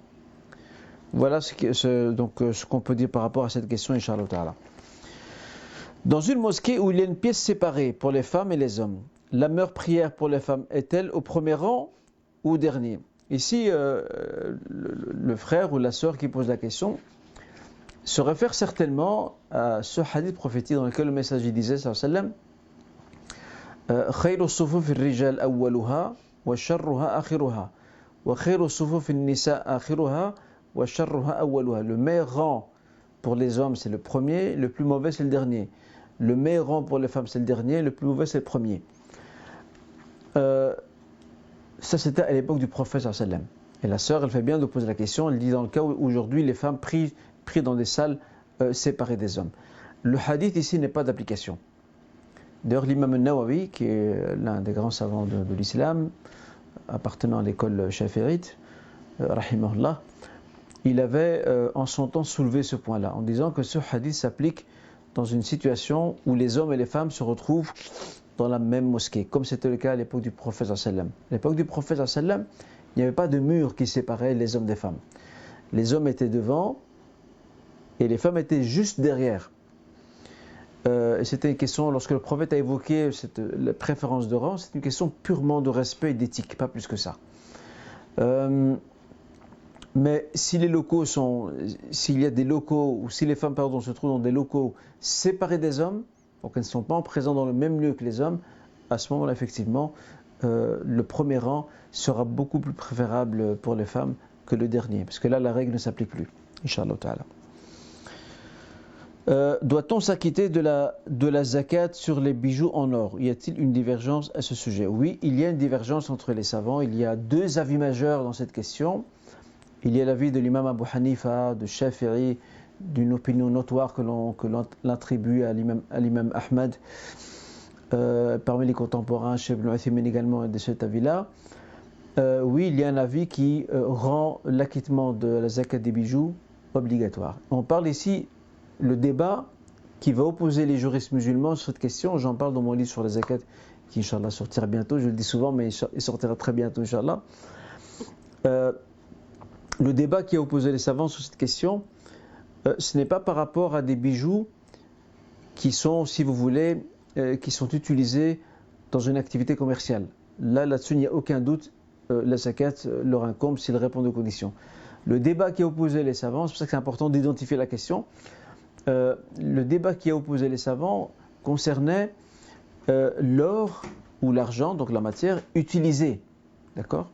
Voilà ce qu'on peut dire par rapport à cette question, Inch'Allah Ta'ala. Dans une mosquée où il y a une pièce séparée pour les femmes et les hommes, la meilleure prière pour les femmes est-elle au premier rang ou au dernier? Ici, le frère ou la sœur qui pose la question se réfère certainement à ce hadith prophétique dans lequel le messager disait, sallallahu alayhi wa sallam, khayru sufuf ar-rijal awwaluha wa sharruha akhiruha wa khayru sufuf an-nisa akhiruha wa sharruha awwaluha. Le meilleur rang pour les hommes c'est le premier, le plus mauvais c'est le dernier. Le meilleur rang pour les femmes c'est le dernier, le plus mauvais c'est le premier. Ça c'était à l'époque du prophète sallallahu alayhi wa sallam. Et la sœur elle fait bien de poser la question, elle dit dans le cas où aujourd'hui les femmes prient dans des salles séparées des hommes. Le hadith ici n'est pas d'application. D'ailleurs l'imam al-Nawawi, qui est l'un des grands savants de l'islam, appartenant à l'école shafi'ite, rahimahullah, il avait en son temps soulevé ce point-là, en disant que ce hadith s'applique dans une situation où les hommes et les femmes se retrouvent dans la même mosquée, comme c'était le cas à l'époque du prophète sallallahu alayhi wa sallam. À l'époque du prophète sallallahu alayhi wa sallam, il n'y avait pas de mur qui séparait les hommes des femmes. Les hommes étaient devant et les femmes étaient juste derrière. Et c'était une question, lorsque le prophète a évoqué la préférence de rang, c'est une question purement de respect et d'éthique, pas plus que ça. Mais si s'il y a des locaux, ou si les femmes se trouvent dans des locaux séparés des hommes, donc elles ne sont pas présentes dans le même lieu que les hommes, à ce moment-là, effectivement, le premier rang sera beaucoup plus préférable pour les femmes que le dernier, parce que là, la règle ne s'applique plus, Inch'Allah Ta'ala. Doit-on s'acquitter de la zakat sur les bijoux en or? Y a-t-il une divergence à ce sujet? Oui, il y a une divergence entre les savants. Il y a deux avis majeurs dans cette question. Il y a l'avis de l'imam Abu Hanifa, de Shafi'i, d'une opinion notoire que l'on l'attribue à l'imam Ahmad. Parmi les contemporains, Cheikh Ibn Uthaymin également est de cet avis-là. Oui, il y a un avis qui rend l'acquittement de la zakat des bijoux obligatoire. On parle ici le débat qui va opposer les juristes musulmans sur cette question. J'en parle dans mon livre sur la zakat qui, Inch'Allah, sortira bientôt. Je le dis souvent, mais il sortira très bientôt, Inch'Allah. Le débat qui a opposé les savants sur cette question, ce n'est pas par rapport à des bijoux qui sont, si vous voulez, qui sont utilisés dans une activité commerciale. Là-dessus, il n'y a aucun doute, la zakat leur incombe s'ils répondent aux conditions. Le débat qui a opposé les savants, c'est pour ça que c'est important d'identifier la question. Le débat qui a opposé les savants concernait l'or ou l'argent, donc la matière, utilisée, d'accord,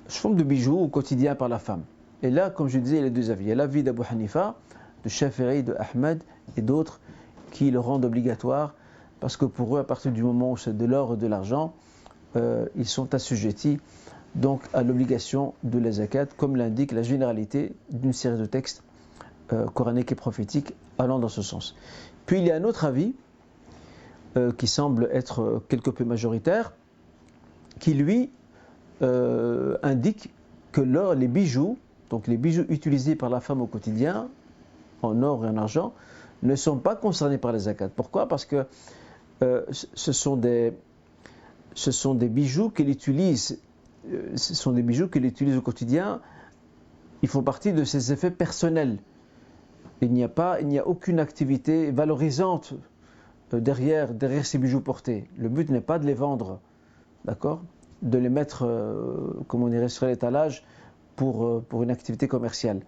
sous forme de bijoux au quotidien par la femme. Et là, comme je disais, il y a les deux avis. Il y a l'avis d'Abu Hanifa, de Shafi'i, de Ahmed et d'autres qui le rendent obligatoire parce que pour eux, à partir du moment où c'est de l'or et de l'argent, ils sont assujettis donc à l'obligation de la zakat, comme l'indique la généralité d'une série de textes coraniques et prophétiques allant dans ce sens. Puis il y a un autre avis qui semble être quelque peu majoritaire, qui lui indique que les bijoux, donc les bijoux utilisés par la femme au quotidien, en or et en argent, ne sont pas concernés par les zakat. Pourquoi? Parce que ce sont des bijoux qu'elle utilise, au quotidien. Ils font partie de ses effets personnels. Il n'y a aucune activité valorisante derrière ces bijoux portés. Le but n'est pas de les vendre, d'accord, de les mettre, comme on dirait, sur l'étalage pour une activité commerciale.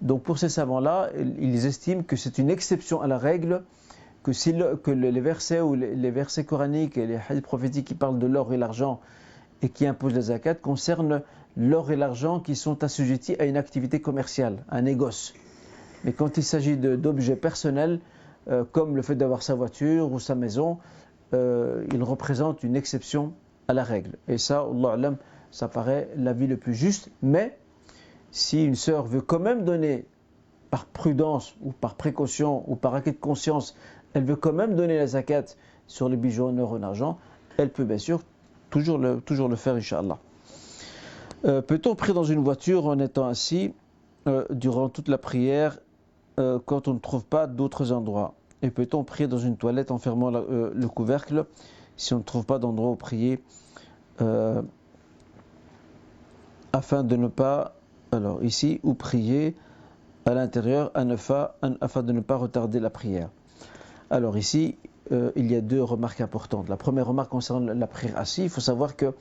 Donc pour ces savants-là, ils estiment que c'est une exception à la règle les versets ou les versets coraniques et les hadiths prophétiques qui parlent de l'or et l'argent et qui imposent la zakat concernent l'or et l'argent qui sont assujettis à une activité commerciale, un négoce. Mais quand il s'agit d'objets personnels, comme le fait d'avoir sa voiture ou sa maison, ils représentent une exception à la règle. Et ça, Allah alam, ça paraît l'avis le plus juste. Mais si une sœur veut quand même donner, par prudence ou par précaution ou par acquis de conscience, elle veut quand même donner la zakat sur les bijoux en or ou en argent, elle peut bien sûr toujours le faire, Inch'Allah. Peut-on prier dans une voiture en étant assis durant toute la prière quand on ne trouve pas d'autres endroits? Et peut-on prier dans une toilette en fermant le couvercle si on ne trouve pas d'endroit où prier afin de ne pas, alors ici, ou prier à l'intérieur afin de ne pas retarder la prière? Alors ici, il y a deux remarques importantes. La première remarque concerne la prière assise. Il faut savoir que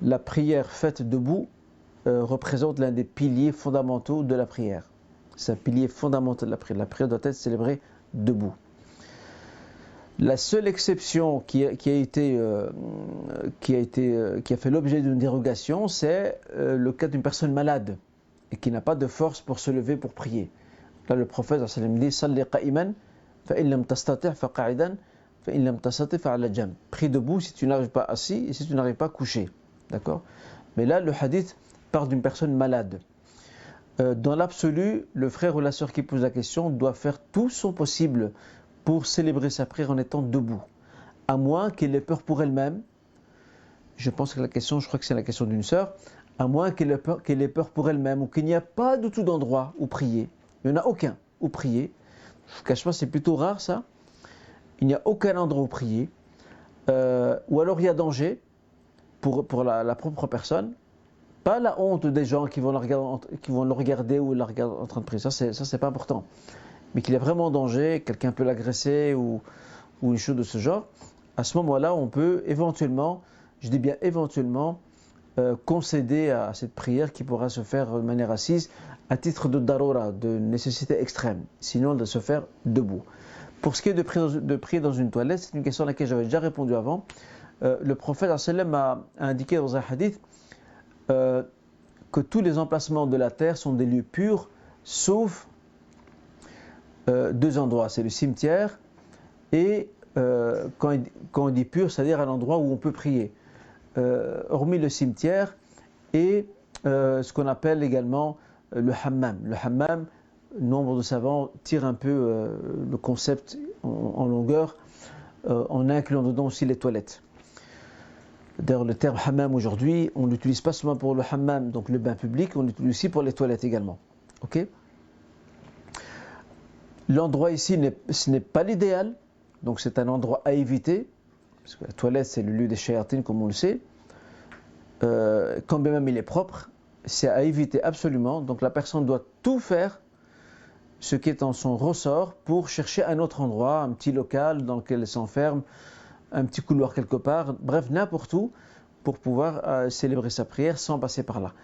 la prière faite debout représente l'un des piliers fondamentaux de la prière. C'est un pilier fondamental de la prière. La prière doit être célébrée debout. La seule exception qui a fait l'objet d'une dérogation, c'est le cas d'une personne malade et qui n'a pas de force pour se lever pour prier. Là, le prophète dit Salli qa'iman fa in lam tastati' fa qa'idan fa in lam tastati' fa 'ala jamb. Prie debout si tu n'arrives pas assis et si tu n'arrives pas couché. D'accord? Mais là, le hadith parle d'une personne malade. Dans l'absolu, le frère ou la sœur qui pose la question doit faire tout son possible pour célébrer sa prière en étant debout, à moins qu'elle ait peur pour elle-même. Je pense que je crois que c'est la question d'une sœur, à moins qu'elle ait peur pour elle-même ou qu'il n'y a pas du tout d'endroit où prier. Il n'y en a aucun où prier. Je ne vous cache pas, c'est plutôt rare ça. Il n'y a aucun endroit où prier. Ou alors il y a danger pour la propre personne. Pas la honte des gens qui vont le regarder ou la regarder en train de prier. Ça, c'est pas important. Mais qu'il y a vraiment danger, quelqu'un peut l'agresser ou une chose de ce genre. À ce moment-là, on peut éventuellement, je dis bien éventuellement, concéder à cette prière qui pourra se faire de manière assise à titre de darura, de nécessité extrême. Sinon, de se faire debout. Pour ce qui est de prier dans une toilette, c'est une question à laquelle j'avais déjà répondu avant. Le prophète a indiqué dans un hadith que tous les emplacements de la terre sont des lieux purs, sauf deux endroits, c'est le cimetière et quand on dit pur, c'est-à-dire un endroit où on peut prier. Hormis le cimetière et ce qu'on appelle également le hammam. Le hammam, nombre de savants tirent un peu le concept en longueur en incluant dedans aussi les toilettes. D'ailleurs, le terme hammam aujourd'hui, on l'utilise pas seulement pour le hammam, donc le bain public, on l'utilise aussi pour les toilettes également. Ok ? L'endroit ici, ce n'est pas l'idéal, donc c'est un endroit à éviter, parce que la toilette c'est le lieu des shayatines comme on le sait. Quand bien même il est propre, c'est à éviter absolument, donc la personne doit tout faire ce qui est en son ressort pour chercher un autre endroit, un petit local dans lequel elle s'enferme, un petit couloir quelque part, bref n'importe où, pour pouvoir célébrer sa prière sans passer par là.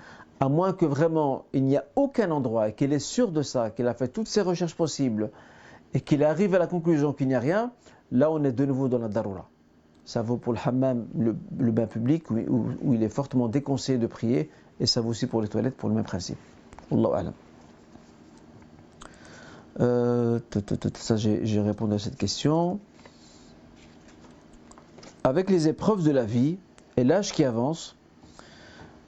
À moins que vraiment il n'y a aucun endroit et qu'elle est sûre de ça, qu'elle a fait toutes ses recherches possibles et qu'il arrive à la conclusion qu'il n'y a rien, là on est de nouveau dans la darura. Ça vaut pour le hammam, le bain public où il est fortement déconseillé de prier, et ça vaut aussi pour les toilettes pour le même principe. Allahu a'lam. Ça j'ai répondu à cette question. Avec les épreuves de la vie et l'âge qui avance,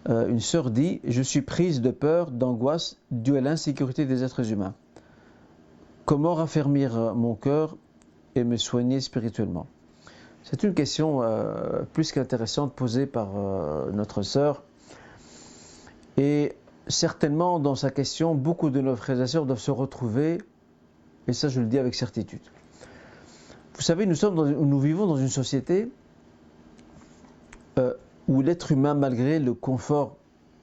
une sœur dit « Je suis prise de peur, d'angoisse due à l'insécurité des êtres humains. Comment raffermir mon cœur et me soigner spirituellement ?» C'est une question plus qu'intéressante posée par notre sœur. Et certainement, dans sa question, beaucoup de nos frères et sœurs doivent se retrouver, et ça je le dis avec certitude. Vous savez, nous vivons dans une société où l'être humain, malgré le confort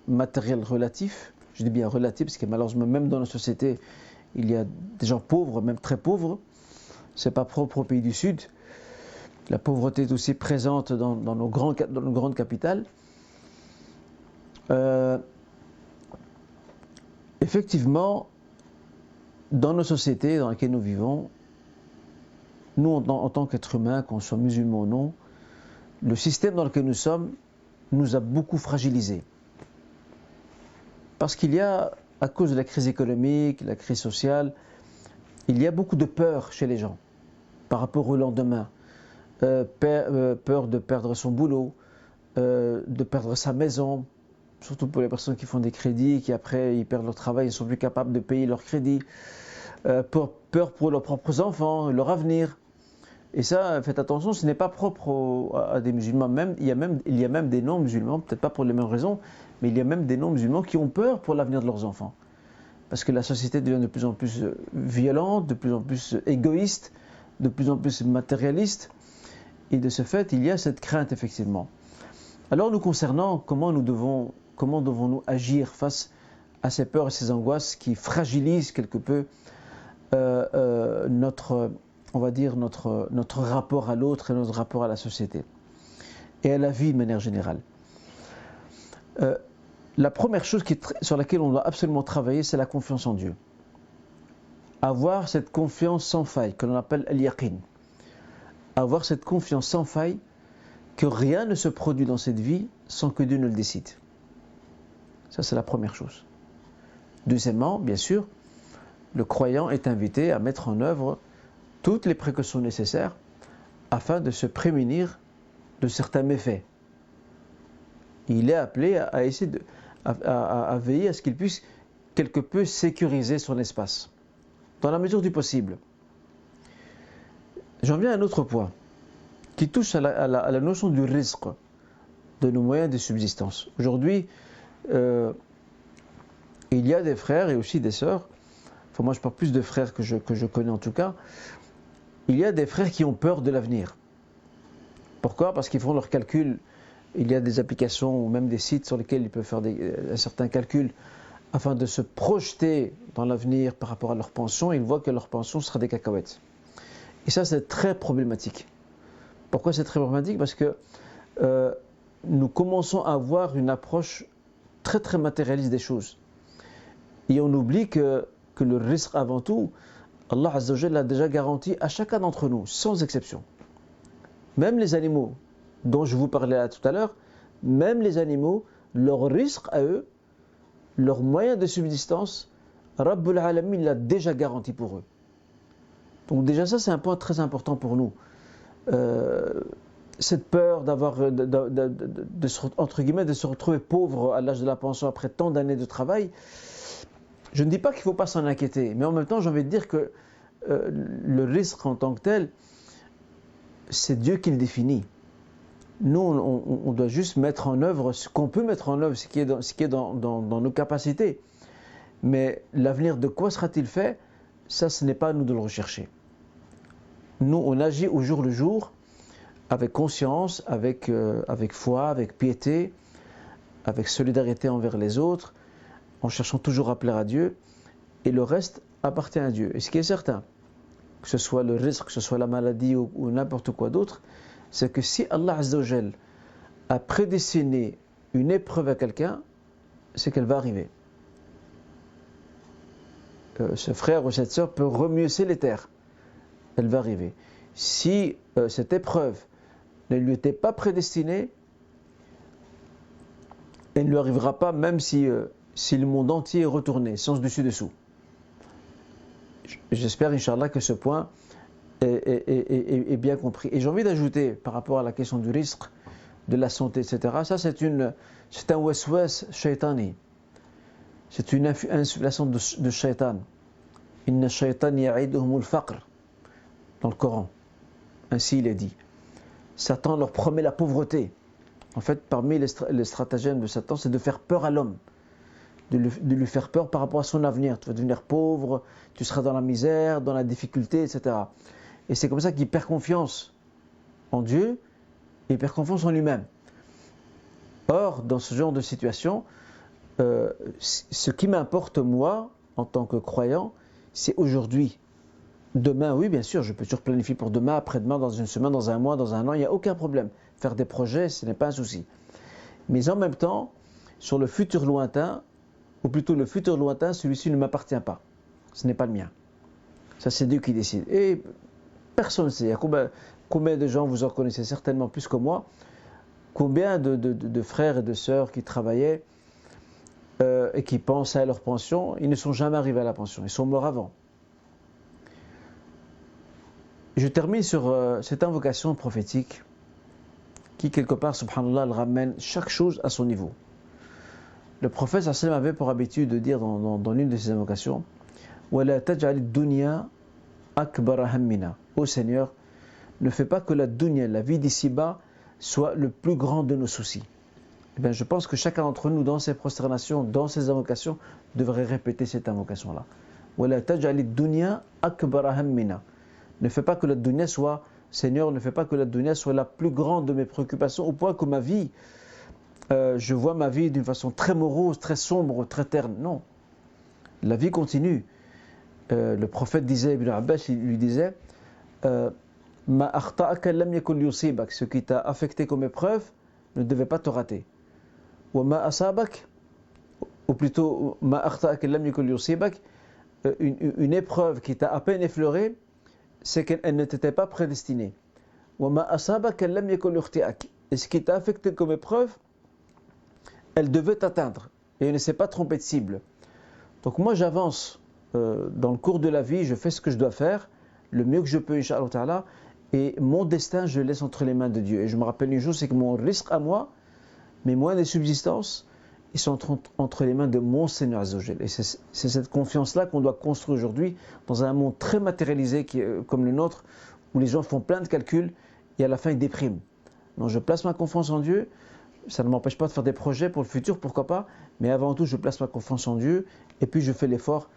matériel relatif, je dis bien relatif, parce que malheureusement même dans nos sociétés, il y a des gens pauvres, même très pauvres, c'est pas propre au pays du Sud, la pauvreté est aussi présente dans nos grandes capitales. Effectivement, dans nos sociétés dans lesquelles nous vivons, nous, en tant qu'êtres humains, qu'on soit musulmans ou non, le système dans lequel nous sommes nous a beaucoup fragilisés. Parce qu'il y a, à cause de la crise économique, la crise sociale, il y a beaucoup de peur chez les gens par rapport au lendemain. Peur de perdre son boulot, de perdre sa maison, surtout pour les personnes qui font des crédits, qui après ils perdent leur travail, ils ne sont plus capables de payer leur crédit, peur pour leurs propres enfants, leur avenir. Et ça, faites attention, ce n'est pas propre à des musulmans. Il y a même des non-musulmans, peut-être pas pour les mêmes raisons, mais il y a même des non-musulmans qui ont peur pour l'avenir de leurs enfants. Parce que la société devient de plus en plus violente, de plus en plus égoïste, de plus en plus matérialiste. Et de ce fait, il y a cette crainte, effectivement. Alors, nous concernant, comment devons-nous agir face à ces peurs et ces angoisses qui fragilisent quelque peu notre rapport à l'autre et notre rapport à la société et à la vie de manière générale. La première chose sur laquelle on doit absolument travailler, c'est la confiance en Dieu. Avoir cette confiance sans faille, que l'on appelle al-yaqin. Avoir cette confiance sans faille que rien ne se produit dans cette vie sans que Dieu ne le décide. Ça, c'est la première chose. Deuxièmement, bien sûr, le croyant est invité à mettre en œuvre toutes les précautions nécessaires afin de se prémunir de certains méfaits. Il est appelé à essayer à veiller à ce qu'il puisse quelque peu sécuriser son espace, dans la mesure du possible. J'en viens à un autre point, qui touche à la notion du rizq, de nos moyens de subsistance. Aujourd'hui, il y a des frères et aussi des sœurs, enfin moi je parle plus de frères que je connais en tout cas, il y a des frères qui ont peur de l'avenir. Pourquoi ? Parce qu'ils font leurs calculs. Il y a des applications ou même des sites sur lesquels ils peuvent faire certains calculs afin de se projeter dans l'avenir par rapport à leur pension. Ils voient que leur pension sera des cacahuètes. Et ça, c'est très problématique. Pourquoi c'est très problématique ? Parce que nous commençons à avoir une approche très très matérialiste des choses. Et on oublie que le risque avant tout, Allah Azza wa Jalla l'a déjà garanti à chacun d'entre nous, sans exception. Même les animaux dont je vous parlais là tout à l'heure, même les animaux, leur risque à eux, leurs moyens de subsistance, Rabbul Alamin l'a déjà garanti pour eux. Donc déjà ça c'est un point très important pour nous. Cette peur entre guillemets, de se retrouver pauvre à l'âge de la pension après tant d'années de travail, je ne dis pas qu'il ne faut pas s'en inquiéter, mais en même temps j'ai envie de dire que le risque en tant que tel, c'est Dieu qui le définit. Nous, on doit juste mettre en œuvre ce qu'on peut mettre en œuvre, ce qui est dans nos capacités. Mais l'avenir de quoi sera-t-il fait ? Ça, ce n'est pas à nous de le rechercher. Nous, on agit au jour le jour, avec conscience, avec foi, avec piété, avec solidarité envers les autres, en cherchant toujours à plaire à Dieu, et le reste appartient à Dieu. Et ce qui est certain, que ce soit le risque, que ce soit la maladie ou n'importe quoi d'autre, c'est que si Allah Azza wa Jal a prédestiné une épreuve à quelqu'un, c'est qu'elle va arriver. Ce frère ou cette sœur peut remuer les terres, elle va arriver. Si cette épreuve ne lui était pas prédestinée, elle ne lui arrivera pas même si le monde entier est retourné, sens dessus-dessous. J'espère, Inch'Allah, que ce point est bien compris. Et j'ai envie d'ajouter, par rapport à la question du risque, de la santé, etc., ça c'est un waswas shaitani. C'est une insufflation de shaitan. Inna shaitan ya'iduhumul faqr. Dans le Coran. Ainsi il est dit. Satan leur promet la pauvreté. En fait, parmi les stratagèmes de Satan, c'est de faire peur à l'homme. De lui faire peur par rapport à son avenir. Tu vas devenir pauvre, tu seras dans la misère, dans la difficulté, etc. Et c'est comme ça qu'il perd confiance en Dieu et il perd confiance en lui-même. Or, dans ce genre de situation, ce qui m'importe moi, en tant que croyant, c'est aujourd'hui. Demain, oui, bien sûr, je peux toujours planifier pour demain, après-demain, dans une semaine, dans un mois, dans un an, il n'y a aucun problème. Faire des projets, ce n'est pas un souci. Mais en même temps, sur le futur lointain, ou plutôt le futur lointain, celui-ci ne m'appartient pas. Ce n'est pas le mien. Ça, c'est Dieu qui décide. Et Personne ne sait. Il y a combien de gens, vous en connaissez certainement plus que moi, combien de frères et de sœurs qui travaillaient et qui pensaient à leur pension, ils ne sont jamais arrivés à la pension, ils sont morts avant. Je termine sur cette invocation prophétique qui, quelque part, subhanallah, elle ramène chaque chose à son niveau. Le prophète sallallahu alayhi wa sallam avait pour habitude de dire dans l'une de ses invocations وَلَا تَجْعَلِ الدُّنْيَا أَكْبَرَ هَمِّنَا. Ô Seigneur, ne fais pas que la dunya, la vie d'ici-bas, soit le plus grand de nos soucis. Eh bien, je pense que chacun d'entre nous, dans ses prosternations, dans ses invocations, devrait répéter cette invocation-là. وَلَا تَجْعَلِ الدُّنْيَا أَكْبَرَ هَمِّنَا. Ne fais pas que la dunya soit, Seigneur, ne fais pas que la dunya soit la plus grande de mes préoccupations, au point que ma vie, je vois ma vie d'une façon très morose, très sombre, très terne. Non. La vie continue. Le prophète disait, Ibn Abbas, il lui disait, Ma akhta'aka lam yakun yusibak, ce qui t'a affecté comme épreuve ne devait pas te rater. Wa ma asabak, ou plutôt, Ma akhta'aka lam yakun yusibak, une épreuve qui t'a à peine effleuré, c'est qu'elle ne t'était pas prédestinée. Wa ma asabaka lam yakun yukhti'ak, et ce qui t'a affecté comme épreuve, elle devait t'atteindre, et elle ne s'est pas trompée de cible. Donc moi j'avance dans le cours de la vie, je fais ce que je dois faire, le mieux que je peux, Inch'Allah Ta'ala, et mon destin, je le laisse entre les mains de Dieu. Et je me rappelle une chose, c'est que mon risque à moi, mes moyens de subsistance, ils sont entre les mains de mon Seigneur Azza wa Jal. Et c'est cette confiance-là qu'on doit construire aujourd'hui dans un monde très matérialisé comme le nôtre, où les gens font plein de calculs et à la fin ils dépriment. Donc je place ma confiance en Dieu, ça ne m'empêche pas de faire des projets pour le futur, pourquoi pas, mais avant tout je place ma confiance en Dieu et puis je fais l'effort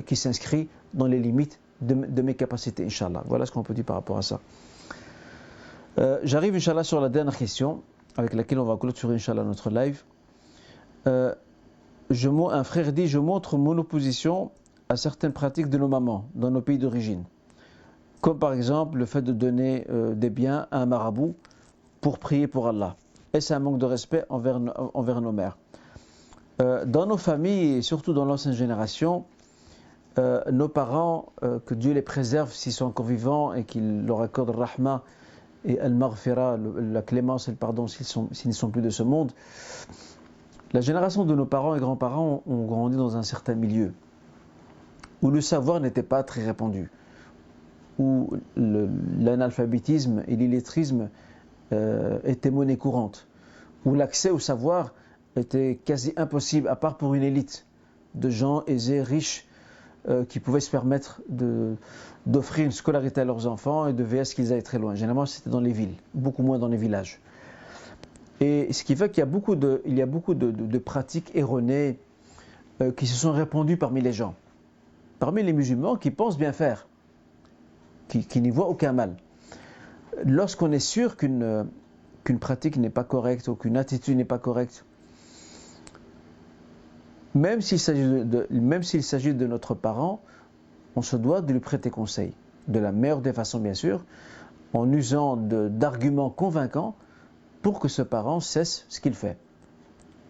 qui s'inscrit dans les limites de mes capacités, Inch'Allah. Voilà ce qu'on peut dire par rapport à ça. J'arrive, Inch'Allah, sur la dernière question avec laquelle on va clôturer, Inch'Allah, notre live. Un frère dit, je montre mon opposition à certaines pratiques de nos mamans dans nos pays d'origine. Comme par exemple le fait de donner des biens à un marabout pour prier pour Allah. Est-ce un manque de respect envers nos mères? Dans nos familles et surtout dans l'ancienne génération, nos parents, que Dieu les préserve s'ils sont encore vivants et qu'il leur accorde le rahma et al-maghfira, la clémence et le pardon s'ils ne sont plus de ce monde. La génération de nos parents et grands-parents ont grandi dans un certain milieu où le savoir n'était pas très répandu, où l'analphabétisme et l'illettrisme étaient monnaie courante, où l'accès au savoir était quasi impossible, à part pour une élite de gens aisés, riches, qui pouvaient se permettre d'offrir une scolarité à leurs enfants et de veiller à ce qu'ils aillent très loin. Généralement, c'était dans les villes, beaucoup moins dans les villages. Et ce qui fait qu'il y a beaucoup de pratiques erronées qui se sont répandues parmi les gens, parmi les musulmans qui pensent bien faire, qui n'y voient aucun mal. Lorsqu'on est sûr qu'une pratique n'est pas correcte ou qu'une attitude n'est pas correcte, même s'il s'agit de notre parent, on se doit de lui prêter conseil, de la meilleure des façons bien sûr, en usant d'arguments convaincants pour que ce parent cesse ce qu'il fait.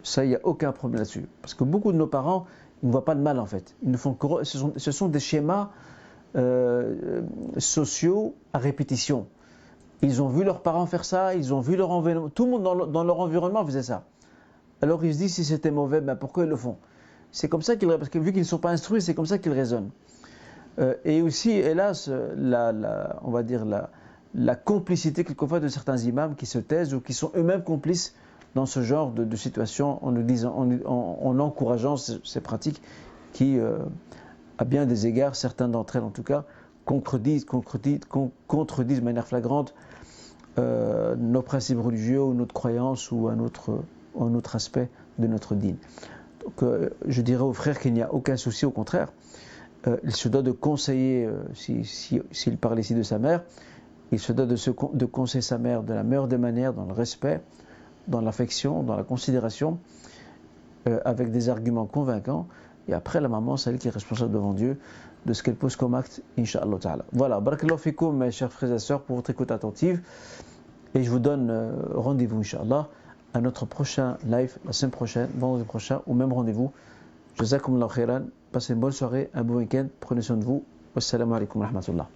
Ça, il n'y a aucun problème là-dessus. Parce que beaucoup de nos parents, ils ne voient pas de mal en fait. Ce sont des schémas sociaux à répétition. Ils ont vu leurs parents faire ça, ils ont vu leur environnement. Tout le monde dans leur environnement faisait ça. Alors ils se disent si c'était mauvais, ben pourquoi ils le font? C'est comme ça parce que vu qu'ils ne sont pas instruits, c'est comme ça qu'ils raisonnent. Et aussi, hélas, on va dire la complicité quelquefois de certains imams qui se taisent ou qui sont eux-mêmes complices dans ce genre de situation en encourageant ces pratiques qui, à bien des égards, certains d'entre elles en tout cas, contredisent de manière flagrante nos principes religieux ou notre croyance ou un autre aspect de notre dîn. Donc je dirais aux frères qu'il n'y a aucun souci, au contraire. Il se doit de conseiller, s'il parle ici de sa mère, il se doit de conseiller sa mère de la meilleure des manières, dans le respect, dans l'affection, dans la considération, avec des arguments convaincants. Et après, la maman, c'est elle qui est responsable devant Dieu de ce qu'elle pose comme acte, Inch'Allah Ta'ala. Voilà, barakallahu fikoum, mes chers frères et sœurs, pour votre écoute attentive. Et je vous donne rendez-vous, Inch'Allah, à notre prochain live, la semaine prochaine, vendredi prochain, au même rendez-vous. Jazakumullahu khairan. Passez une bonne soirée, un bon week-end. Prenez soin de vous. Wassalamu alaikum wa rahmatullah.